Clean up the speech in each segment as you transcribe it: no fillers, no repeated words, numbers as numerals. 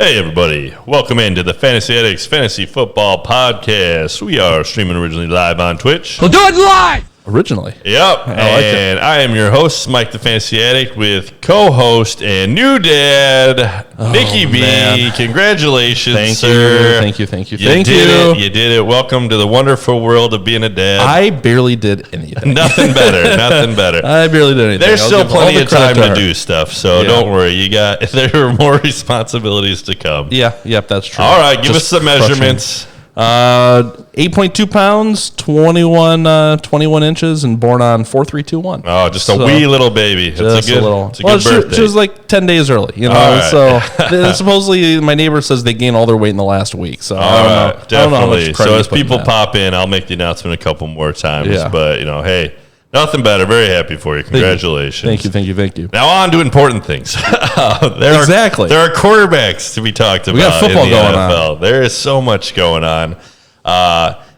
Hey, everybody. Welcome into the Fantasy Addicts Fantasy Football Podcast. We are streaming originally live on Twitch. We'll do it live! Originally. Yep. I am your host, Mike the Fantasy Addict, with co-host and new dad, Nicky B. Man. Congratulations, sir. Thank you. You did it. Welcome to the wonderful world of being a dad. I barely did anything. Nothing better. I barely did anything. There's still plenty of time to do stuff, so don't worry. There are more responsibilities to come. Yep, that's true. All right, give us some measurements. 8.2 pounds, 21 inches, and born on 4/3/21. Oh, just a wee little baby. It's a good birthday. She was like 10 days early, you know. Right. So supposedly my neighbor says they gain all their weight in the last week. So I don't know how much so as people pop in, I'll make the announcement a couple more times. Yeah. But hey, nothing better. Very happy for you. Congratulations. Thank you. Now on to important things. There are quarterbacks to be talked about. We got football in the going NFL. On. There is so much going on.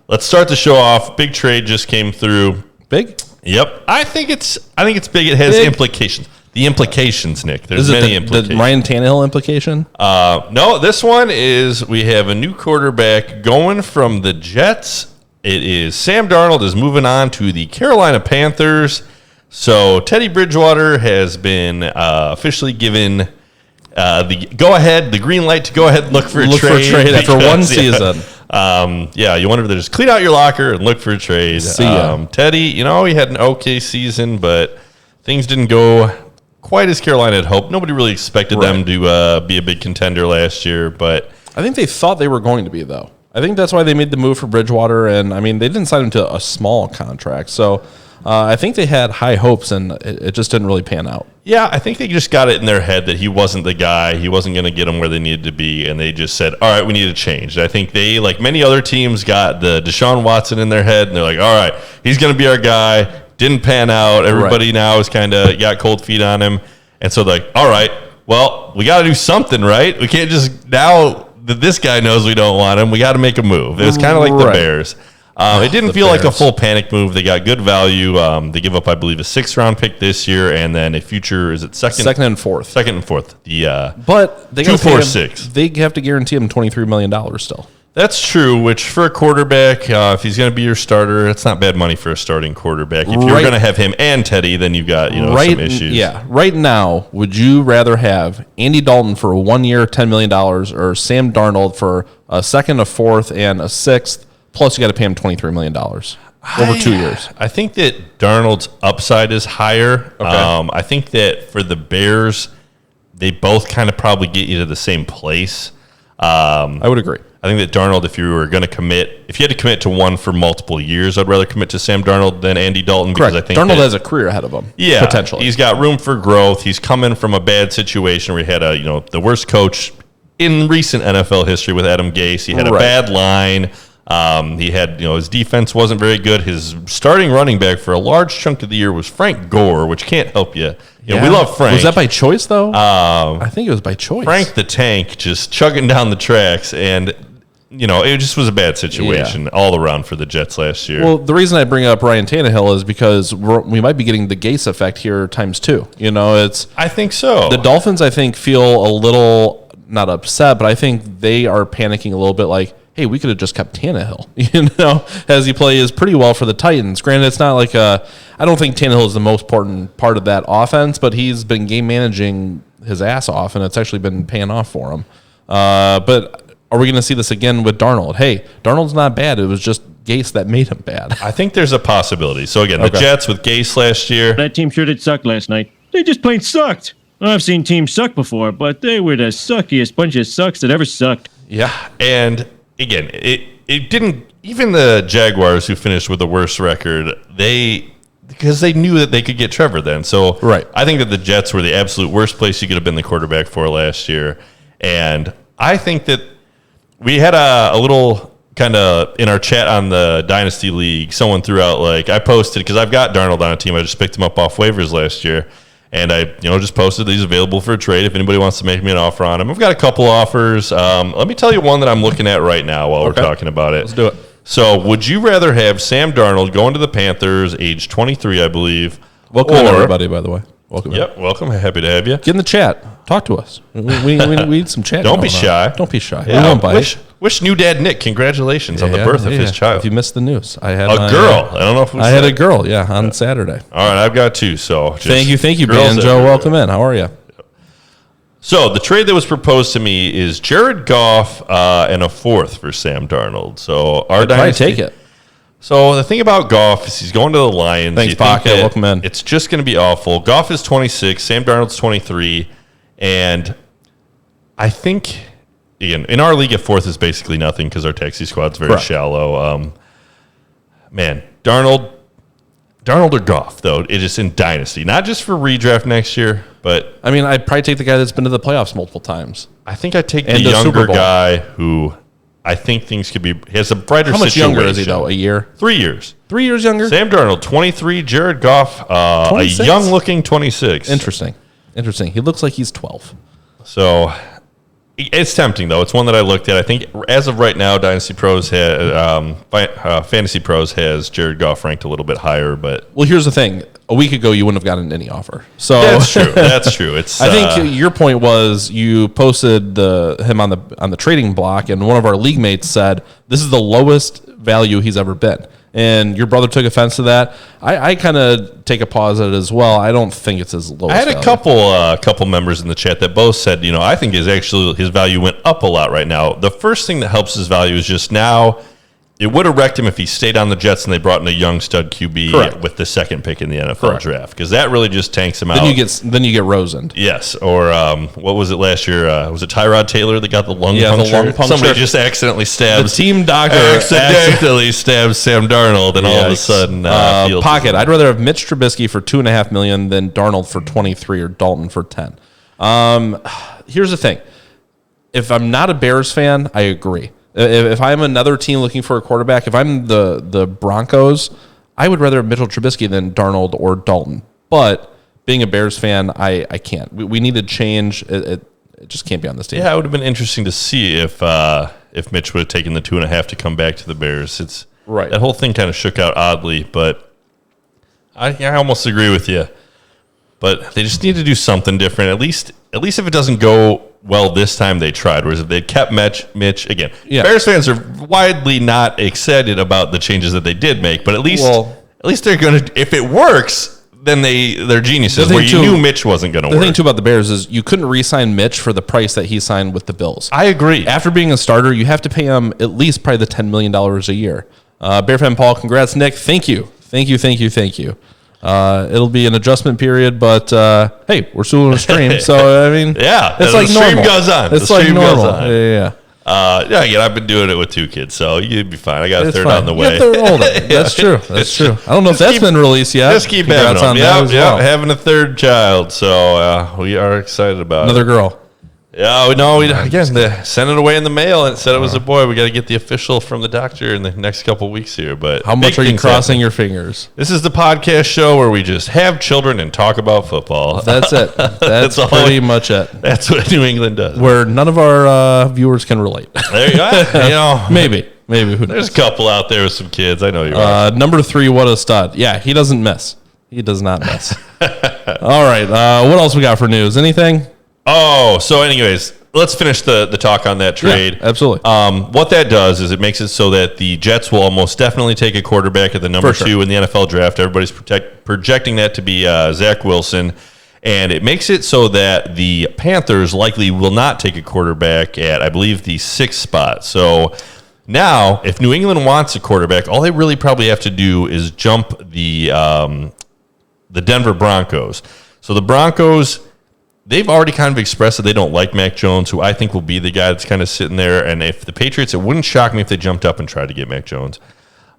Let's start the show off. Big trade just came through. Big? Yep. I think it's big. It has implications. The implications, Nick. There's many implications. The Ryan Tannehill implication? No, this one is we have a new quarterback going from the Jets. It is Sam Darnold is moving on to the Carolina Panthers. So Teddy Bridgewater has been officially given the go-ahead, the green light to go ahead and look for a trade after one season. You wonder if they just clean out your locker and look for a trade. Teddy, he had an okay season, but things didn't go quite as Carolina had hoped. Nobody really expected them to be a big contender last year, but I think they thought they were going to be, though. I think that's why they made the move for Bridgewater, and they didn't sign him to a small contract. So I think they had high hopes, and it just didn't really pan out. Yeah, I think they just got it in their head that he wasn't the guy. He wasn't going to get them where they needed to be, and they just said, all right, we need to change. I think they, like many other teams, got the Deshaun Watson in their head, and they're like, all right, he's going to be our guy. Didn't pan out. Everybody now is kind of got cold feet on him. And so they're like, all right, well, we got to do something, right? We can't just now that this guy knows we don't want him, we got to make a move. It was kind of like the Bears. It didn't feel like a full panic move. They got good value. They give up, I believe, a 6th-round pick this year, and then a future, is it second and fourth? Second and fourth. But they 2, 4, 6. They have to guarantee him $23 million still. That's true, which for a quarterback, if he's going to be your starter, it's not bad money for a starting quarterback. If you're going to have him and Teddy, then you've got some issues. Yeah, right now, would you rather have Andy Dalton for a 1 year, $10 million, or Sam Darnold for a 2nd, a 4th, and a 6th, plus you got to pay him $23 million over 2 years? I think that Darnold's upside is higher. Okay. I think that for the Bears, they both kind of probably get you to the same place. I would agree. I think that Darnold, if you were going to commit, if you had to commit to one for multiple years, I'd rather commit to Sam Darnold than Andy Dalton. Correct. Because I think Darnold has a career ahead of him. Yeah, potentially. He's got room for growth. He's coming from a bad situation where he had the worst coach in recent NFL history with Adam Gase. He had a bad line. He had, his defense wasn't very good. His starting running back for a large chunk of the year was Frank Gore, which can't help you. We love Frank. Was that by choice, though? I think it was by choice. Frank the Tank just chugging down the tracks, and it just was a bad situation all around for the Jets last year. Well, the reason I bring up Ryan Tannehill is because we might be getting the Gase effect here times 2. I think so. The Dolphins, I think, feel a little not upset, but I think they are panicking a little bit like, hey, we could have just kept Tannehill, as he plays pretty well for the Titans. Granted, it's not like I don't think Tannehill is the most important part of that offense, but he's been game managing his ass off, and it's actually been paying off for him. But are we going to see this again with Darnold? Hey, Darnold's not bad. It was just Gase that made him bad. I think there's a possibility. So, again, the Jets with Gase last year. That team sure did suck last night. They just plain sucked. I've seen teams suck before, but they were the suckiest bunch of sucks that ever sucked. Yeah, and again, it didn't, even the Jaguars, who finished with the worst record, because they knew that they could get Trevor then. So I think that the Jets were the absolute worst place you could have been the quarterback for last year. And I think that we had a little kind of in our chat on the Dynasty League, someone threw out, I posted, because I've got Darnold on a team. I just picked him up off waivers last year. And I, just posted that he's available for a trade if anybody wants to make me an offer on him. I've got a couple offers. Let me tell you one that I'm looking at right now while we're talking about it. Let's do it. So, would you rather have Sam Darnold going to the Panthers, age 23, I believe? Welcome, everybody, by the way. Welcome. Yep, welcome. Happy to have you. Get in the chat. Talk to us. We need some chat. Don't be shy. Don't be shy. Yeah, we won't bite. Wish new dad Nick congratulations on the birth of his child. If you missed the news, I had a girl. I don't know if I had a girl. Yeah, on Saturday. All right, I've got two. So thank you, Banjo. Welcome in. How are you? So the trade that was proposed to me is Jared Goff and a fourth for Sam Darnold. So our dynasty, take it. So the thing about Goff is he's going to the Lions. Thanks, Pocket. Welcome in. It's just going to be awful. Goff is 26. Sam Darnold's 23. And I think, again, in our league, a fourth is basically nothing because our taxi squad's very shallow. Man, Darnold or Goff, though, it is in Dynasty. Not just for redraft next year, but... I mean, I'd probably take the guy that's been to the playoffs multiple times. I think I'd take the younger guy who I think things could be... He has a brighter situation. How much younger is he, though? A year? 3 years. 3 years younger? Sam Darnold, 23. Jared Goff, a young-looking 26. Interesting. He looks like he's 12. So... It's tempting, though. It's one that I looked at. I think as of right now, Dynasty Pros Fantasy Pros has Jared Goff ranked a little bit higher. But well, here's the thing: a week ago, you wouldn't have gotten any offer. So that's true. That's true. It's. I think your point was you posted him on the trading block, and one of our league mates said this is the lowest value he's ever been. And your brother took offense to that. I kind of take a pause at it as well. I don't think it's as low. I had a couple members in the chat that both said, I think his value went up a lot right now. The first thing that helps his value is just now. It would have wrecked him if he stayed on the Jets and they brought in a young stud QB with the second pick in the NFL draft, because that really just tanks him out. Then you get Rosen. Yes, or what was it last year? Was it Tyrod Taylor that got the lung puncture? The lung puncture. Somebody just accidentally stabs. The team doctor accidentally stabs Sam Darnold, and all of a sudden, Pocket. I'd rather have Mitch Trubisky for $2.5 million than Darnold for 23 or Dalton for 10. Here's the thing: if I'm not a Bears fan, I agree. If I'm another team looking for a quarterback, if I'm the Broncos, I would rather have Mitchell Trubisky than Darnold or Dalton. But being a Bears fan, I can't. We need to change. It just can't be on this team. Yeah, it would have been interesting to see if Mitch would have taken the 2.5 to come back to the Bears. It's right. That whole thing kind of shook out oddly, but I almost agree with you. But they just need to do something different. At least if it doesn't go well this time, they tried. Whereas if they kept Mitch again, Bears fans are widely not excited about the changes that they did make. But at least they're going to. If it works, then they're geniuses. Where you knew Mitch wasn't going to work. The thing too about the Bears is you couldn't re-sign Mitch for the price that he signed with the Bills. I agree. After being a starter, you have to pay him at least probably the $10 million a year. Bear fan Paul, congrats, Nick. Thank you. It'll be an adjustment period, but hey, we're still in a stream, so I mean, it's like normal. Stream goes on. It's like normal. Yeah. Again, I've been doing it with 2 kids, so you'd be fine. I got a third on the way. That's true. I don't know if that's been released yet. Just keep having them. Having a third child, so we are excited about another girl. Yeah, no, they sent it away in the mail and it said it was a boy. We got to get the official from the doctor in the next couple weeks here. But how much are you crossing your fingers? This is the podcast show where we just have children and talk about football. That's it. That's pretty much it. That's what New England does. Where none of our viewers can relate. There you go. Maybe. Who knows? There's a couple out there with some kids. I know you are. Number 3, what a stud. Yeah, he doesn't miss. He does not miss. All right. What else we got for news? Anything? Oh, so anyways, let's finish the talk on that trade. Yeah, absolutely. What that does is it makes it so that the Jets will almost definitely take a quarterback at the number 2 in the NFL draft. Everybody's projecting that to be Zach Wilson. And it makes it so that the Panthers likely will not take a quarterback at, I believe, the 6th spot. So now, if New England wants a quarterback, all they really probably have to do is jump the Denver Broncos. So the Broncos... They've already kind of expressed that they don't like Mac Jones, who I think will be the guy that's kind of sitting there. And if the Patriots, it wouldn't shock me if they jumped up and tried to get Mac Jones.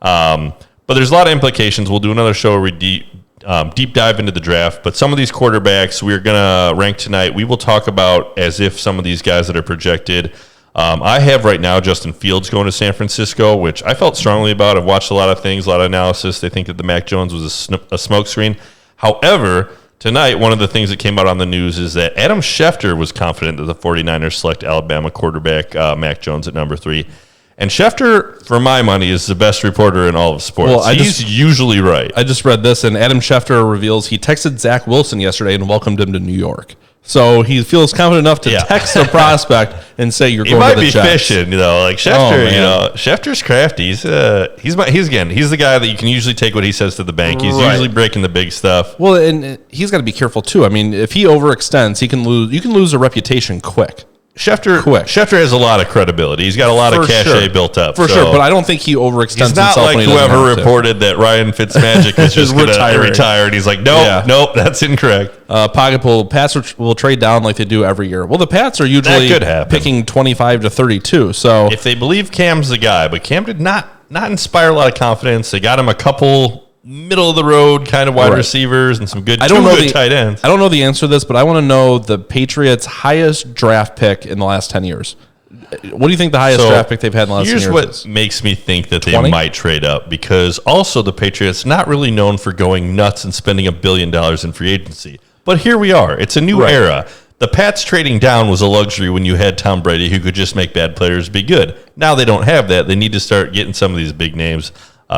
But there's a lot of implications. We'll do another show where we deep dive into the draft. But some of these quarterbacks we're going to rank tonight, we will talk about as if some of these guys that are projected. I have right now Justin Fields going to San Francisco, which I felt strongly about. I've watched a lot of things, a lot of analysis. They think that the Mac Jones was a smokescreen. However... Tonight, one of the things that came out on the news is that Adam Schefter was confident that the 49ers select Alabama quarterback Mac Jones at number 3. And Schefter, for my money, is the best reporter in all of sports. Well, he's usually right. I just read this, and Adam Schefter reveals he texted Zach Wilson yesterday and welcomed him to New York. So he feels confident enough to text a prospect and say you're going to the Jets. He might be fishing, like Schefter. Schefter's crafty. He's the guy that you can usually take what he says to the bank. He's usually breaking the big stuff. Well, and he's got to be careful too. I mean, if he overextends, he can lose. You can lose a reputation quick. Schefter has a lot of credibility. He's got a lot of cachet built up. For sure, but I don't think he overextends himself. He's not like whoever reported that Ryan Fitzmagic is just going to retire, and he's like, nope, that's incorrect. Pats will trade down like they do every year. Well, the Pats are usually picking 25 to 32. So if they believe Cam's the guy, but Cam did not inspire a lot of confidence. They got him a couple middle of the road kind of wide receivers and some good tight ends. I don't know the answer to this, but I want to know the Patriots' highest draft pick in the last 10 years. What do you think the highest draft pick they've had in the last 10 years is? Here's what makes me think that 20? They might trade up, because also the Patriots not really known for going nuts and spending $1 billion in free agency. But here we are. It's a new era. The Pats trading down was a luxury when you had Tom Brady, who could just make bad players be good. Now they don't have that. They need to start getting some of these big names,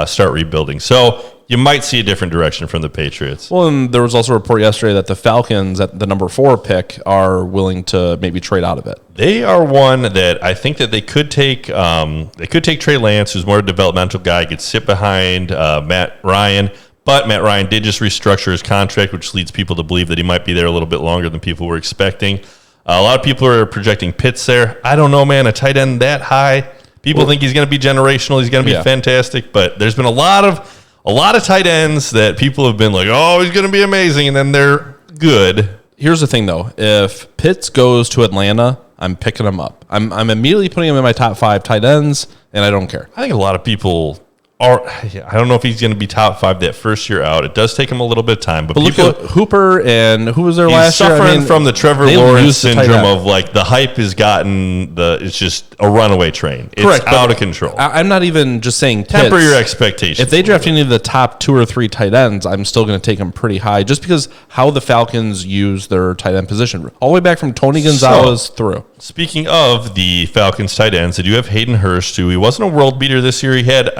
start rebuilding. So you might see a different direction from the Patriots. Well, and there was also a report yesterday that the Falcons at the number 4 pick are willing to maybe trade out of it. They are one that I think that they could take. They could take Trey Lance, who's more a developmental guy, could sit behind Matt Ryan. But Matt Ryan did just restructure his contract, which leads people to believe that he might be there a little bit longer than people were expecting. A lot of people are projecting Pitts there. I don't know, man. A tight end that high, people think he's going to be generational. He's going to be fantastic. But there's been a lot of tight ends that people have been like, oh, he's going to be amazing, and then they're good. Here's the thing, though. If Pitts goes to Atlanta, I'm picking him up. I'm immediately putting him in my top 5 tight ends, and I don't care. I think a lot of people I don't know if he's going to be top 5 that first year out. It does take him a little bit of time. But look at Hooper, and who was there last year? He's suffering from the Trevor Lawrence syndrome of like the hype has gotten it's just a runaway train. It's out of control. I'm not even just saying temper your expectations. If they draft any of the top 2 or 3 tight ends, I'm still going to take them pretty high, just because how the Falcons use their tight end position all the way back from Tony Gonzalez through. Speaking of the Falcons tight ends, they do have Hayden Hurst, who he wasn't a world beater this year. He had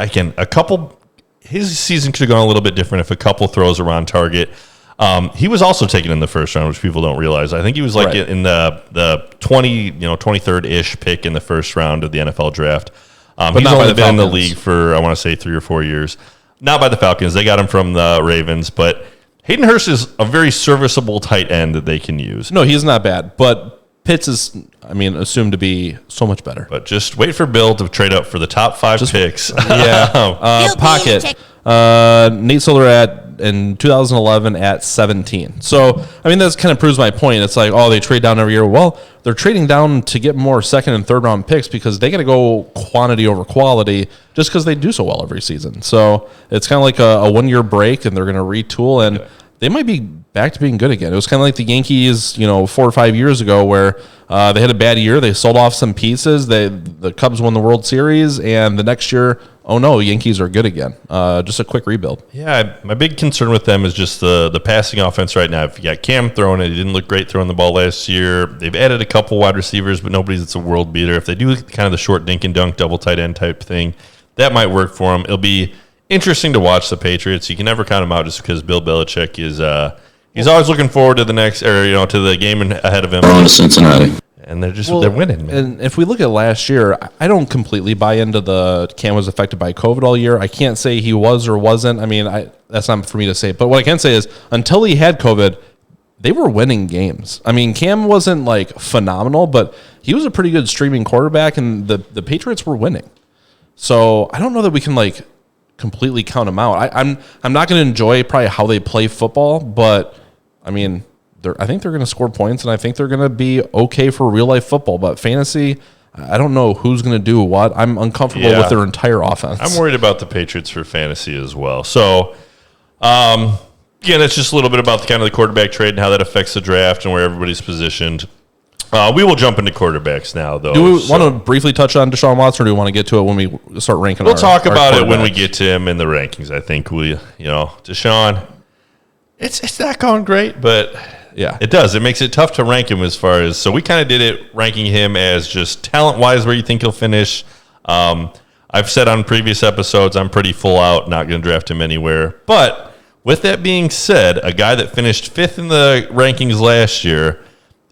his season could have gone a little bit different if a couple throws were on target. He was also taken in the first round, which people don't realize. I think he was in the 23rd-ish pick in the first round of the NFL draft. But he's only been in the league for, I want to say, 3 or 4 years. Not by the Falcons. They got him from the Ravens, but Hayden Hurst is a very serviceable tight end that they can use. No, he's not bad, but Pitts is, assumed to be so much better. But just wait for Bill to trade up for the top 5 picks. Pocket. Nate Solder in 2011 at 17. So, that kind of proves my point. It's like, they trade down every year. Well, they're trading down to get more second and third round picks because they got to go quantity over quality just because they do so well every season. So it's kind of like a 1 year break, and they're going to retool, and they might be back to being good again. It was kind of like the Yankees, 4 or 5 years ago, where they had a bad year. They sold off some pieces. The Cubs won the World Series, and the next year, Yankees are good again. Just a quick rebuild. Yeah, my big concern with them is just the passing offense right now. If you got Cam throwing it, he didn't look great throwing the ball last year. They've added a couple wide receivers, but nobody's that's a world beater. If they do kind of the short dink and dunk double tight end type thing, that might work for them. It'll be interesting to watch the Patriots. You can never count them out just because Bill Belichick is he's always looking forward to the next to the game ahead of him. On to Cincinnati. And they're winning, man. And if we look at last year, I don't completely buy into the Cam was affected by COVID all year. I can't say he was or wasn't. That's not for me to say. But what I can say is until he had COVID, they were winning games. Cam wasn't like phenomenal, but he was a pretty good streaming quarterback, and the Patriots were winning. So I don't know that we can like completely count them out. I'm not going to enjoy probably how they play football, but I think they're going to score points, and I think they're going to be okay for real life football. But fantasy, I don't know who's going to do what. I'm uncomfortable with their entire offense. I'm worried about the Patriots for fantasy as well. So, again, it's just a little bit about the quarterback trade and how that affects the draft and where everybody's positioned. We will jump into quarterbacks now, though. Do we want to briefly touch on Deshaun Watson, or do we want to get to it when we start ranking? We'll talk about it when we get to him in the rankings. I think Deshaun, it's not going great, but yeah, it does. It makes it tough to rank him as far as, so we kind of did it ranking him as just talent-wise where you think he'll finish. I've said on previous episodes I'm pretty full out, not going to draft him anywhere. But with that being said, a guy that finished 5th in the rankings last year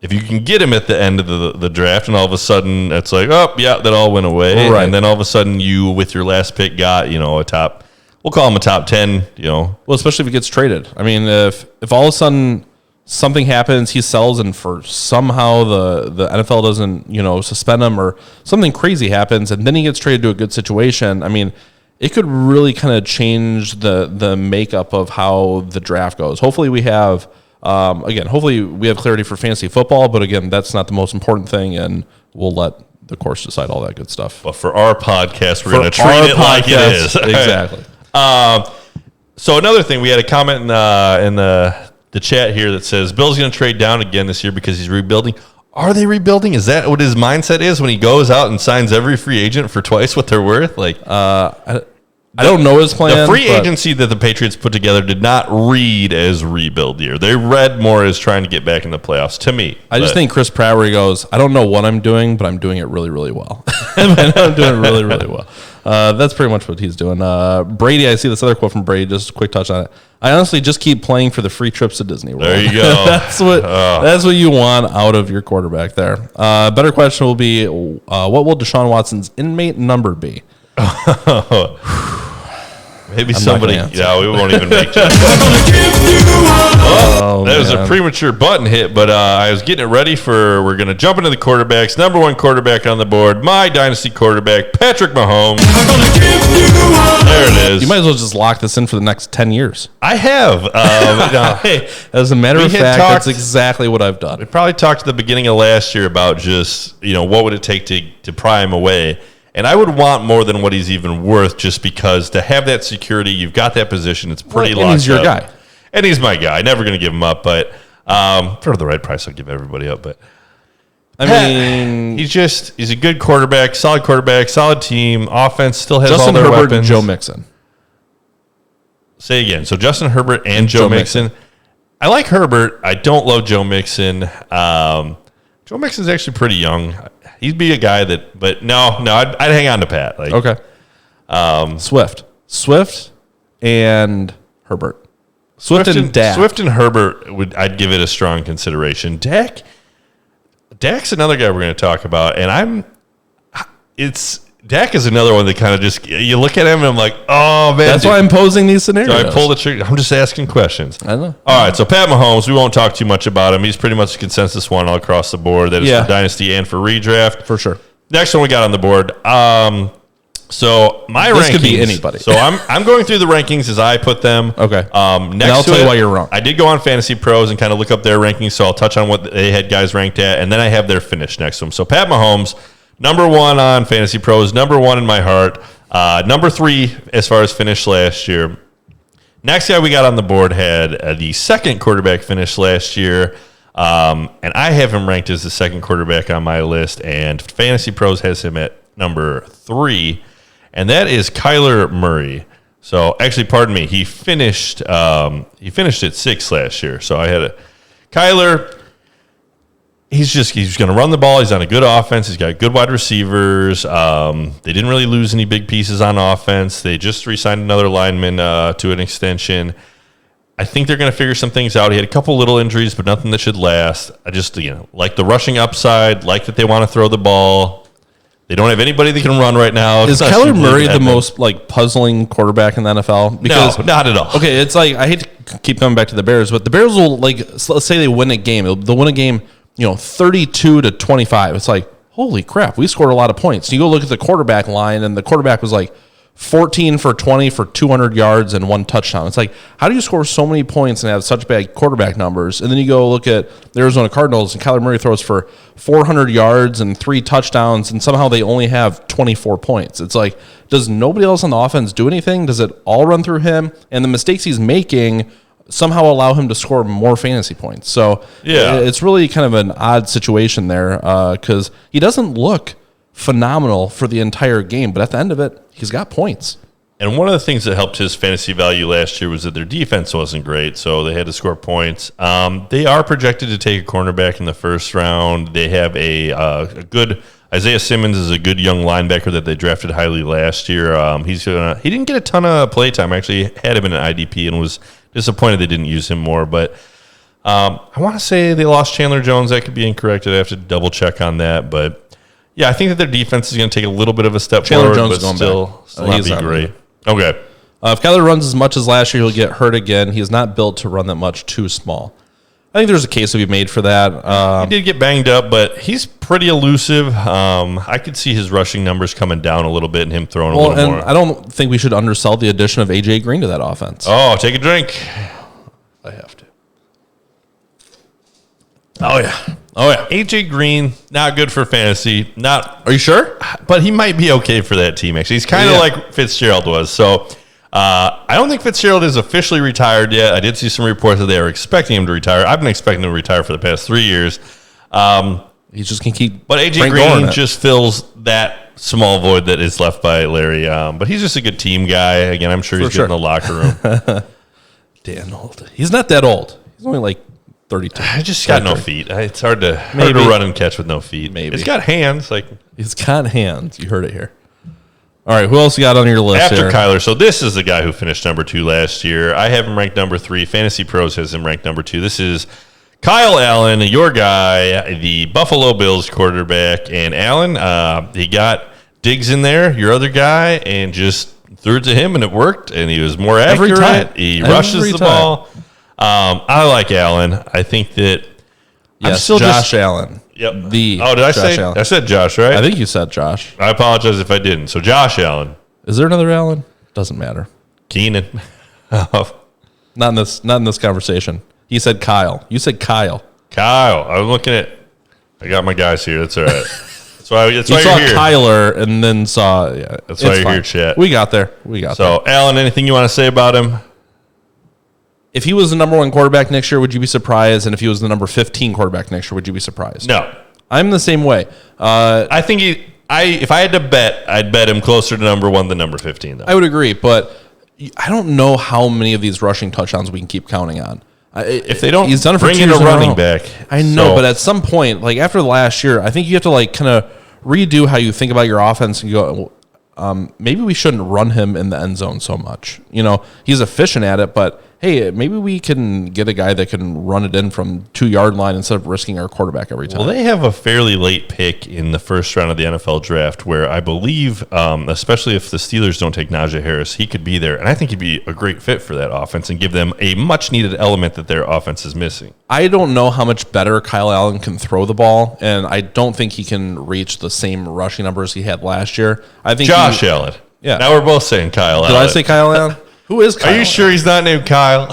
if you can get him at the end of the draft, and all of a sudden it's like, oh yeah, that all went away, right. And then all of a sudden you, with your last pick, got a top. We'll call him a top 10. Well, especially if he gets traded. I mean, if all of a sudden something happens, he sells, and for somehow the NFL doesn't suspend him, or something crazy happens, and then he gets traded to a good situation. I mean, it could really kind of change the makeup of how the draft goes. Hopefully we have clarity for fantasy football, but again, that's not the most important thing, and we'll let the course decide all that good stuff. But for our podcast, we're going to treat it like it is. Exactly. So another thing, we had a comment in the chat here that says Bill's going to trade down again this year because he's rebuilding. Are they rebuilding? Is that what his mindset is when he goes out and signs every free agent for twice what they're worth? I don't know his plan. The free agency that the Patriots put together did not read as rebuild year. They read more as trying to get back in the playoffs, to me. I just think Chris Pratt, where he goes, I don't know what I'm doing, but I'm doing it really, really well. I'm doing it really, really well. That's pretty much what he's doing. Brady, I see this other quote from Brady, just a quick touch on it. I honestly just keep playing for the free trips to Disney World. There you go. That's what you want out of your quarterback there. Better question will be, what will Deshaun Watson's inmate number be? Maybe somebody. Yeah, we won't even make that. That was a premature button hit, but I was getting it ready for. We're going to jump into the quarterbacks. Number one quarterback on the board, my dynasty quarterback, Patrick Mahomes. There it is. You might as well just lock this in for the next 10 years. I have. Hey, as a matter of fact, that's exactly what I've done. We probably talked at the beginning of last year about just what would it take to pry him away. And I would want more than what he's even worth, just because to have that security, you've got that position. It's pretty locked up. And he's your guy. And he's my guy. Never going to give him up, but for the right price, I'll give everybody up. But I mean, he's a good quarterback, solid team. Offense still has all their weapons. And Joe Mixon. Say again. So Justin Herbert and Joe Mixon. I like Herbert. I don't love Joe Mixon. Joe Mixon's actually pretty young. He'd be a guy but I'd hang on to Pat. Okay. Swift and Herbert. Swift and Dak. Swift and Herbert I'd give it a strong consideration. Dak's another guy we're going to talk about, and Dak is another one that kind of just, you look at him and I'm like, oh man. That's why I'm posing these scenarios. So I pull the trigger. I'm just asking questions. I know. All right, so Pat Mahomes, we won't talk too much about him. He's pretty much a consensus one all across the board. That is for Dynasty and for Redraft. For sure. Next one we got on the board. So my rankings. This could be anybody. So I'm going through the rankings as I put them. Okay. Next and I'll tell you why you're wrong. I did go on Fantasy Pros and kind of look up their rankings, so I'll touch on what they had guys ranked at, and then I have their finish next to them. So Pat Mahomes, number one on Fantasy Pros, number one in my heart, number three as far as finish last year. Next guy we got on the board had the second quarterback finish last year, and I have him ranked as the second quarterback on my list, and Fantasy Pros has him at number 3, and that is Kyler Murray. So actually, pardon me, he finished at 6 last year. So I had Kyler. He's going to run the ball. He's on a good offense. He's got good wide receivers. They didn't really lose any big pieces on offense. They just re-signed another lineman to an extension. I think they're going to figure some things out. He had a couple little injuries, but nothing that should last. I just, like the rushing upside, like that they want to throw the ball. They don't have anybody that can run right now. Is Kyler Murray the most puzzling quarterback in the NFL? Because, no, not at all. Okay, it's I hate to keep coming back to the Bears, but the Bears will let's say they win a game. They'll win a game, 32-25. It's like, holy crap, we scored a lot of points. You go look at the quarterback line, and the quarterback was 14 for 20 for 200 yards and 1 touchdown. It's like, how do you score so many points and have such bad quarterback numbers? And then you go look at the Arizona Cardinals, and Kyler Murray throws for 400 yards and 3 touchdowns, and somehow they only have 24 points. It's like, does nobody else on the offense do anything? Does it all run through him? And the mistakes he's making somehow allow him to score more fantasy points. So it's really kind of an odd situation there because he doesn't look phenomenal for the entire game, but at the end of it, he's got points. And one of the things that helped his fantasy value last year was that their defense wasn't great, so they had to score points. They are projected to take a cornerback in the first round. They have a good Isaiah Simmons is a good young linebacker that they drafted highly last year. He didn't get a ton of play time. I actually had him in an IDP and was disappointed they didn't use him more, but I want to say they lost Chandler Jones. That could be incorrect. I'd have to double check on that. But yeah, I think that their defense is going to take a little bit of a step Chandler forward, Jones but is still not be great. Okay. If Kyler runs as much as last year, he'll get hurt again. He is not built to run that much too small. I think there's a case to be made for that. He did get banged up, but he's pretty elusive. I could see his rushing numbers coming down a little bit and him throwing a little more. I don't think we should undersell the addition of A.J. Green to that offense. Oh, take a drink. I have to. Oh, yeah. A.J. Green, not good for fantasy. Are you sure? But he might be okay for that team, actually. He's kind of like Fitzgerald was. So I don't think Fitzgerald is officially retired yet. I did see some reports that they are expecting him to retire. I've been expecting him to retire for the past 3 years. He's just going to keep. But A.J. Green just fills that small void that is left by Larry. But he's just a good team guy. Again, I'm sure he's good in the locker room. Dan old. He's not that old. He's only like 32. I just got no feet. It's hard to run and catch with no feet. Maybe. He's got hands. He's got hands. You heard it here. All right, who else you got on your list after Kyler? So this is the guy who finished number 2 last year. I have him ranked number 3. Fantasy Pros has him ranked number 2. This is Kyle Allen, your guy, the Buffalo Bills quarterback. And Allen, he got Diggs in there, your other guy, and just threw it to him, and it worked. And he was more accurate. Every time. He rushes the ball. I like Allen. I think that Josh Allen. Yep. Did I say? Allen. I said Josh, right? I think you said Josh. I apologize if I didn't. So Josh Allen. Is there another Allen? Doesn't matter. Keenan. Not in this conversation. He said Kyle. You said Kyle. Kyle. I'm looking at. I got my guys here. That's all right. That's why you saw you're here. Kyler and then saw. Yeah, that's why you're here, chat. We got there. So Allen, anything you want to say about him? If he was the number 1 quarterback next year, would you be surprised? And if he was the number 15 quarterback next year, would you be surprised? No. I'm the same way. I think if I had to bet, I'd bet him closer to number 1 than number 15, though. I would agree, but I don't know how many of these rushing touchdowns we can keep counting on. If they don't, he's done it for bring 2 in years a running back. I know, but at some point, like after last year, I think you have to like kind of redo how you think about your offense and go, maybe we shouldn't run him in the end zone so much. He's efficient at it, but hey, maybe we can get a guy that can run it in from 2-yard line instead of risking our quarterback every time. Well, they have a fairly late pick in the first round of the NFL draft where I believe, especially if the Steelers don't take Najee Harris, he could be there. And I think he'd be a great fit for that offense and give them a much-needed element that their offense is missing. I don't know how much better Kyle Allen can throw the ball, and I don't think he can reach the same rushing numbers he had last year. I think Josh Allen. Yeah. Now we're both saying Kyle Allen. Did I say Kyle Allen? Who is Kyle? Are you sure he's not named Kyle?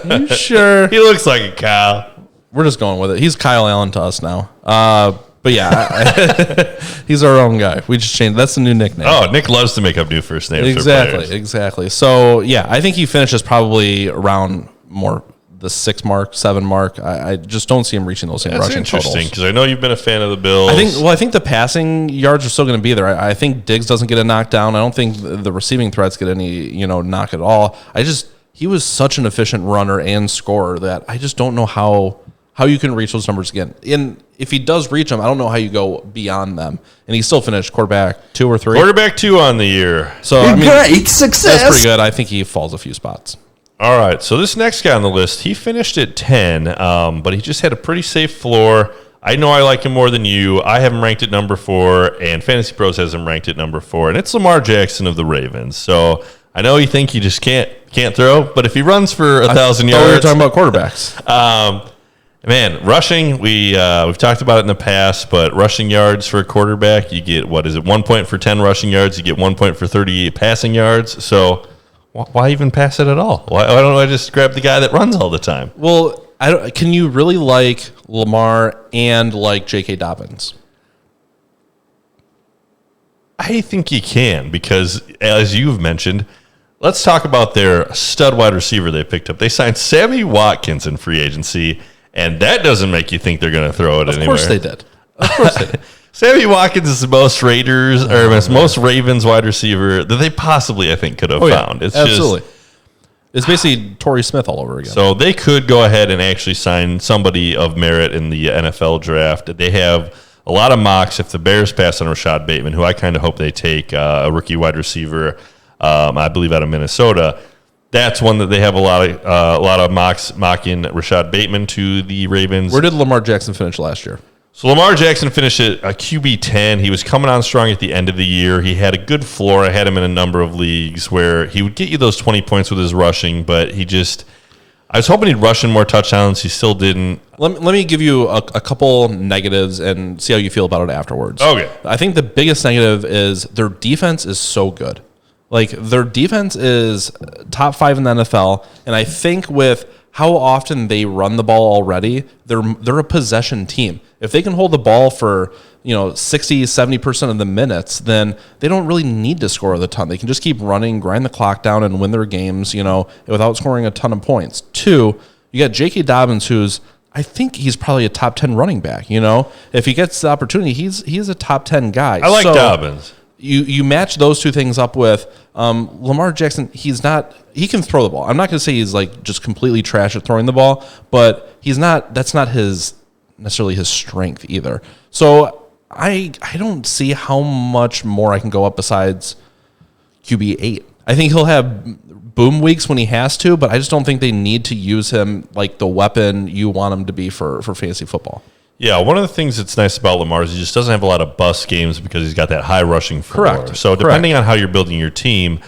You sure? He looks like a Kyle. We're just going with it. He's Kyle Allen to us now. But yeah, he's our own guy. We just changed. That's the new nickname. Oh, Nick loves to make up new first names. Exactly. So yeah, I think he finishes probably around more the 6 mark, 7 mark. I just don't see him reaching those same rushing totals. That's interesting because I know you've been a fan of the Bills. I think the passing yards are still going to be there. I think Diggs doesn't get a knockdown. I don't think the receiving threats get any knock at all. He was such an efficient runner and scorer that I just don't know how you can reach those numbers again. And if he does reach them, I don't know how you go beyond them. And he still finished quarterback 2 or 3. Quarterback 2 on the year. So great success. That's pretty good. I think he falls a few spots. All right, so this next guy on the list, he finished at 10, but he just had a pretty safe floor. I know I like him more than you. I have him ranked at number 4, and Fantasy Pros has him ranked at number 4, and it's Lamar Jackson of the Ravens. So I know you think he just can't throw, but if he runs for 1,000 yards, we were talking about quarterbacks. Man, rushing, we've talked about it in the past, but rushing yards for a quarterback, you get 1 point for 10 rushing yards, you get 1 point for 38 passing yards. So why even pass it at all? Why don't I just grab the guy that runs all the time? Well, can you really like Lamar and like J.K. Dobbins? I think you can because, as you've mentioned, let's talk about their stud wide receiver they picked up. They signed Sammy Watkins in free agency, and that doesn't make you think they're going to throw it anywhere. Of course they did. Sammy Watkins is the most most Ravens wide receiver that they possibly, I think, could have found. It's absolutely. It's basically Torrey Smith all over again. So they could go ahead and actually sign somebody of merit in the NFL draft. They have a lot of mocks. If the Bears pass on Rashad Bateman, who I kind of hope they take, a rookie wide receiver, I believe out of Minnesota, That's one that they have a lot of mocks mocking Rashad Bateman to the Ravens. Where did Lamar Jackson finish last year? So Lamar Jackson finished at a QB 10. He was coming on strong at the end of the year. He had a good floor. I had him in a number of leagues where he would get you those 20 points with his rushing, but I was hoping he'd rush in more touchdowns. He still didn't. Let me give you a couple negatives and see how you feel about it afterwards. Okay. I think the biggest negative is their defense is so good. Like, their defense is top 5 in the NFL, and I think with how often they run the ball already, they're a possession team. If they can hold the ball for 60, 70% of the minutes, then they don't really need to score a ton. They can just keep running, grind the clock down, and win their games, without scoring a ton of points. 2, you got J.K. Dobbins, I think he's probably a top 10 running back. If he gets the opportunity, he's a top 10 guy. I like Dobbins. You match those two things up with Lamar Jackson. He can throw the ball. I'm not going to say he's like just completely trash at throwing the ball, but that's not necessarily his strength either. So I don't see how much more I can go up besides QB 8. I think he'll have boom weeks when he has to, but I just don't think they need to use him like the weapon you want him to be for fantasy football. Yeah, one of the things that's nice about Lamar is he just doesn't have a lot of bust games because he's got that high rushing floor. Correct. So depending on how you're building your team,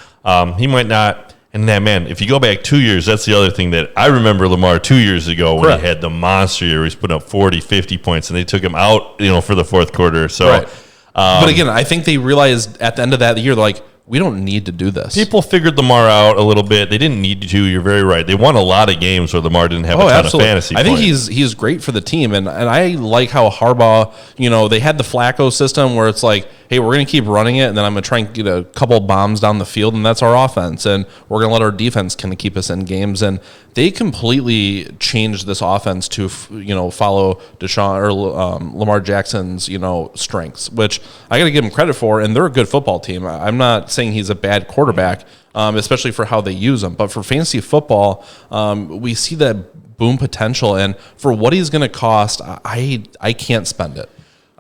he might not. And that, man, if you go back 2 years, that's the other thing that I remember Lamar 2 years ago when he had the monster year. He's putting up 40, 50 points, and they took him out, for the fourth quarter. So, but again, I think they realized at the end of that year, they're like, we don't need to do this. People figured Lamar out a little bit. They didn't need to. You're very right. They won a lot of games where Lamar didn't have a ton of fantasy I think points. he's great for the team, and I like how Harbaugh, they had the Flacco system where it's like, hey, we're going to keep running it, and then I'm going to try and get a couple bombs down the field, and that's our offense, and we're going to let our defense kind of keep us in games. And they completely changed this offense to follow Deshaun or Lamar Jackson's strengths, which I got to give them credit for, and they're a good football team. I'm not saying he's a bad quarterback, especially for how they use him, but for fantasy football, we see that boom potential, and for what he's going to cost, I can't spend it.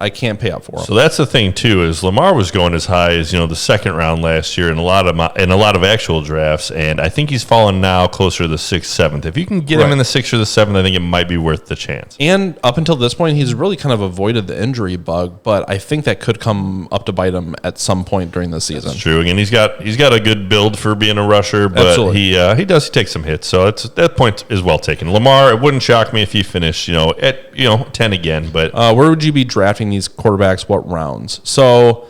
I can't pay up for him. So that's the thing too, is Lamar was going as high as the second round last year in a lot of actual drafts, and I think he's fallen now closer to the 6th, 7th. If you can get him in the 6th or the 7th, I think it might be worth the chance. And up until this point, he's really kind of avoided the injury bug, but I think that could come up to bite him at some point during the season. That's true. Again, he's got a good build for being a rusher, but he does take some hits, so that point is well taken. Lamar, it wouldn't shock me if he finished at 10 again, but where would you be drafting these quarterbacks, what rounds? So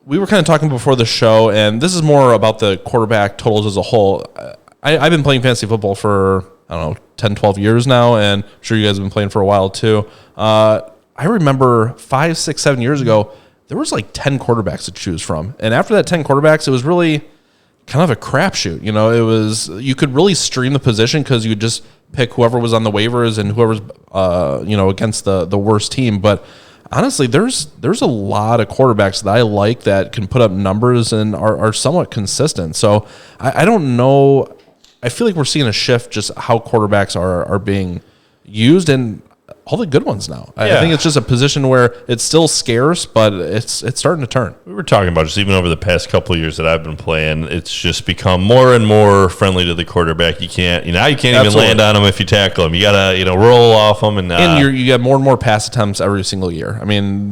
we were kind of talking before the show, and this is more about the quarterback totals as a whole. I've been playing fantasy football for, 10, 12 years now, and I'm sure you guys have been playing for a while too. I remember 5, 6, 7 years ago, there was like 10 quarterbacks to choose from. And after that 10 quarterbacks, it was really kind of a crapshoot. You could really stream the position because you would just pick whoever was on the waivers and whoever's, against the worst team. But honestly, there's a lot of quarterbacks that I like that can put up numbers and are somewhat consistent. So I don't know. I feel like we're seeing a shift just how quarterbacks are being used, and all the good ones now. I think it's just a position where it's still scarce, but it's starting to turn. We were talking about just even over the past couple of years that I've been playing, it's just become more and more friendly to the quarterback. You can't even land on them if you tackle them. You gotta roll off them, and you get more and more pass attempts every single year. I mean,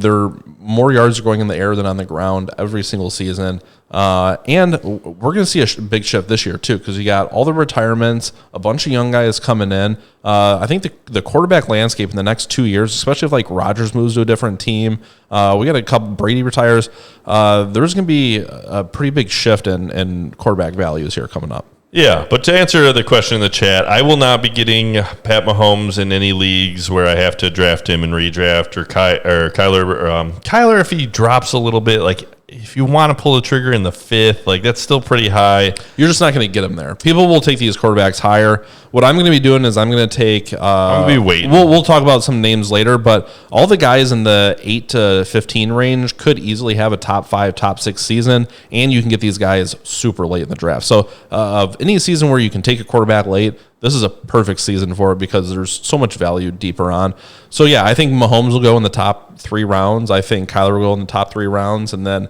more yards are going in the air than on the ground every single season. And we're going to see a big shift this year too, because you got all the retirements, a bunch of young guys coming in. I think the quarterback landscape in the next 2 years, especially if like Rodgers moves to a different team, we got a couple, Brady retires. There's going to be a pretty big shift in quarterback values here coming up. Yeah, but to answer the question in the chat, I will not be getting Pat Mahomes in any leagues where I have to draft him and redraft, or Kyler. Kyler, if he drops a little bit, like if you want to pull the trigger in the 5th, like that's still pretty high. You're just not going to get him there. People will take these quarterbacks higher. What I'm going to be doing is I'm going to take. I'm going to be waiting. We'll talk about some names later, but all the guys in the 8 to 15 range could easily have a top 5, top 6 season, and you can get these guys super late in the draft. So of any season where you can take a quarterback late, this is a perfect season for it because there's so much value deeper on. So yeah, I think Mahomes will go in the top 3 rounds. I think Kyler will go in the top 3 rounds, and then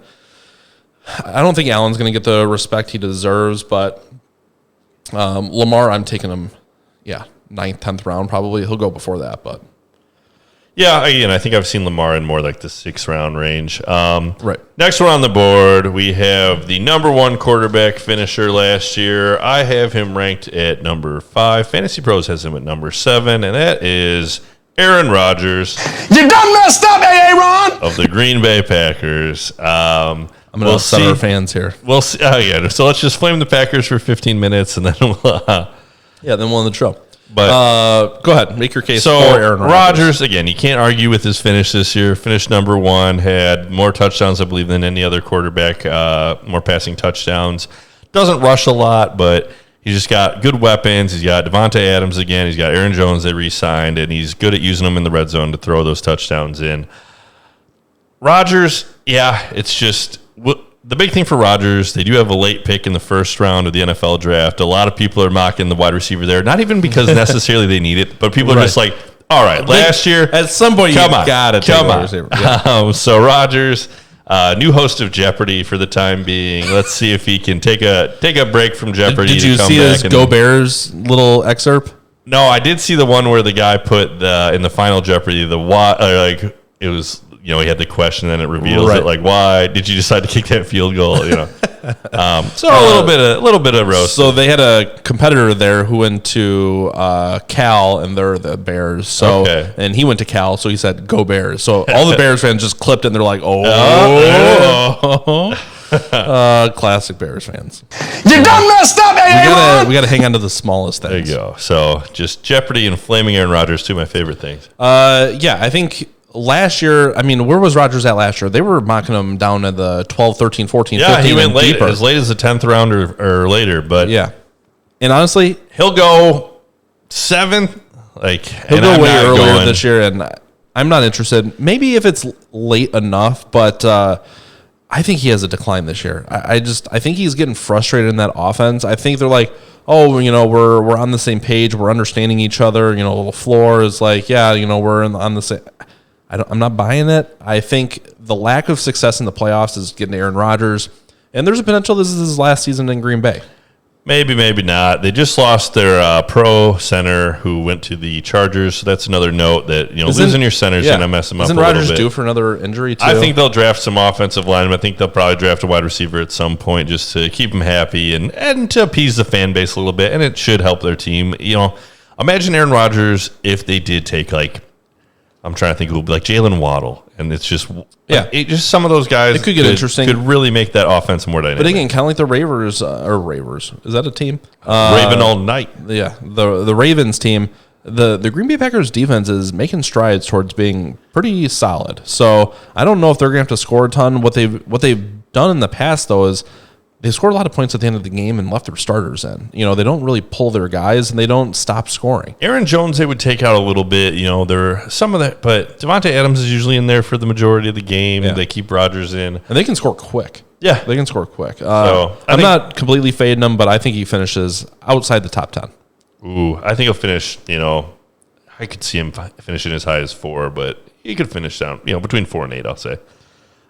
I don't think Allen's going to get the respect he deserves, but Lamar, I'm taking him, 9th, 10th round probably. He'll go before that, but. Yeah, again, I think I've seen Lamar in more like the 6th round range. Right. Next one on the board, we have the number 1 quarterback finisher last year. I have him ranked at number 5. Fantasy Pros has him at number 7, and that is Aaron Rodgers. You done messed up, Aaron! Of the Green Bay Packers. I'm going to upset our fans here. We'll see. So let's just flame the Packers for 15 minutes, and then we'll... then we'll end the show. But go ahead, make your case so for Aaron Rodgers. Again, you can't argue with his finish this year. Finished number 1, had more touchdowns, I believe, than any other quarterback, more passing touchdowns. Doesn't rush a lot, but he's just got good weapons. He's got Devontae Adams again. He's got Aaron Jones that re-signed, and he's good at using them in the red zone to throw those touchdowns in. Rodgers, it's just... The big thing for Rodgers, they do have a late pick in the 1st round of the NFL draft. A lot of people are mocking the wide receiver there, not even because necessarily they need it, but people are just like, all right, last year. At some point, you got to take a receiver. Yeah. So Rodgers, new host of Jeopardy for the time being. Let's see if he can take a break from Jeopardy. Did you see his Go Bears little excerpt? No, I did see the one where the guy put in the final Jeopardy, it was... he had the question, and then it reveals it. Like, why did you decide to kick that field goal? So a little bit of roast. So they had a competitor there who went to Cal, and they're the Bears. So and he went to Cal, so he said, "Go Bears." So all the Bears fans just clipped it, and they're like, classic Bears fans. You done messed up, Aaron! We gotta hang on to the smallest things. There you go. So just Jeopardy and flaming Aaron Rodgers, 2 of my favorite things. I think. Last year, where was Rodgers at last year? They were mocking him down at the 12, 13, 14, 15. Yeah, he went as late as the 10th round or later. But yeah. And honestly, he'll go 7th. He'll go way earlier this year, and I'm not interested. Maybe if it's late enough, but I think he has a decline this year. I think he's getting frustrated in that offense. I think they're like, we're on the same page. We're understanding each other. Little floor is like, we're on the same... I'm not buying it. I think the lack of success in the playoffs is getting Aaron Rodgers, and there's a potential this is his last season in Green Bay. Maybe, maybe not. They just lost their pro center who went to the Chargers, so that's another note that losing your center is going to mess them up a little bit. Isn't Rodgers due for another injury too? I think they'll draft some offensive linemen. I think they'll probably draft a wide receiver at some point just to keep him happy and to appease the fan base a little bit, and it should help their team. Imagine Aaron Rodgers if they did take I'm trying to think who would be like Jalen Waddle, and it's just just some of those guys. It could get interesting. Could really make that offense more dynamic. But again, kind of like the Ravers is that a team? Raven all night. Yeah, the Ravens team. The Green Bay Packers defense is making strides towards being pretty solid. So I don't know if they're going to have to score a ton. What they've done in the past though is they scored a lot of points at the end of the game and left their starters in. They don't really pull their guys, and they don't stop scoring. Aaron Jones, they would take out a little bit. There some of that, but Devontae Adams is usually in there for the majority of the game. Yeah. They keep Rodgers in. And they can score quick. Yeah. They can score quick. I'm not completely fading him, but I think he finishes outside the top 10. Ooh, I think he'll finish, I could see him finishing as high as 4, but he could finish down, between 4 and 8, I'll say.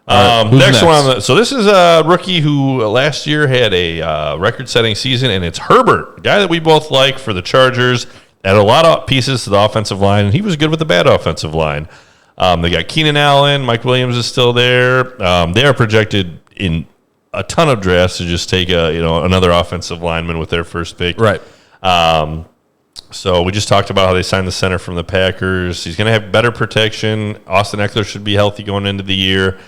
Next one so this is a rookie who last year had a record-setting season, and it's Herbert, a guy that we both like for the Chargers. Added a lot of pieces to the offensive line, and he was good with the bad offensive line. They got Keenan Allen, Mike Williams is still there. They are projected in a ton of drafts to just take another offensive lineman with their first pick. Right. So we just talked about how they signed the center from the Packers. He's going to have better protection. Austin Eckler should be healthy going into the year.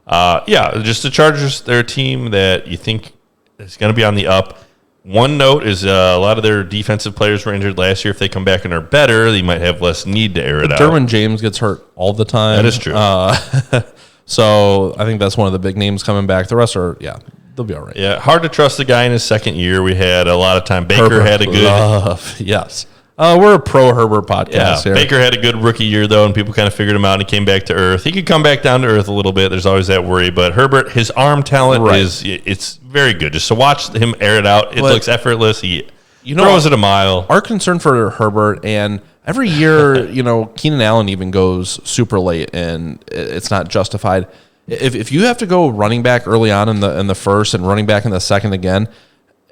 Just the Chargers, they're a team that you think is going to be on the up. One note is a lot of their defensive players were injured last year. If they come back and are better, they might have less need to air it out. Derwin James gets hurt all the time. That is true. So I think that's one of the big names coming back. The rest are, they'll be all right. Yeah, hard to trust the guy in his second year. We had a lot of time. Baker had a good... Yes. We're a pro Herbert podcast here. Baker had a good rookie year, though, and people kind of figured him out, and he came back to earth. He could come back down to earth a little bit. There's always that worry. But Herbert, his arm talent it's very good. Just to watch him air it out, it looks effortless. He throws it a mile. Our concern for Herbert, and every year, Keenan Allen even goes super late, and it's not justified. If you have to go running back early on in the first and running back in the second again,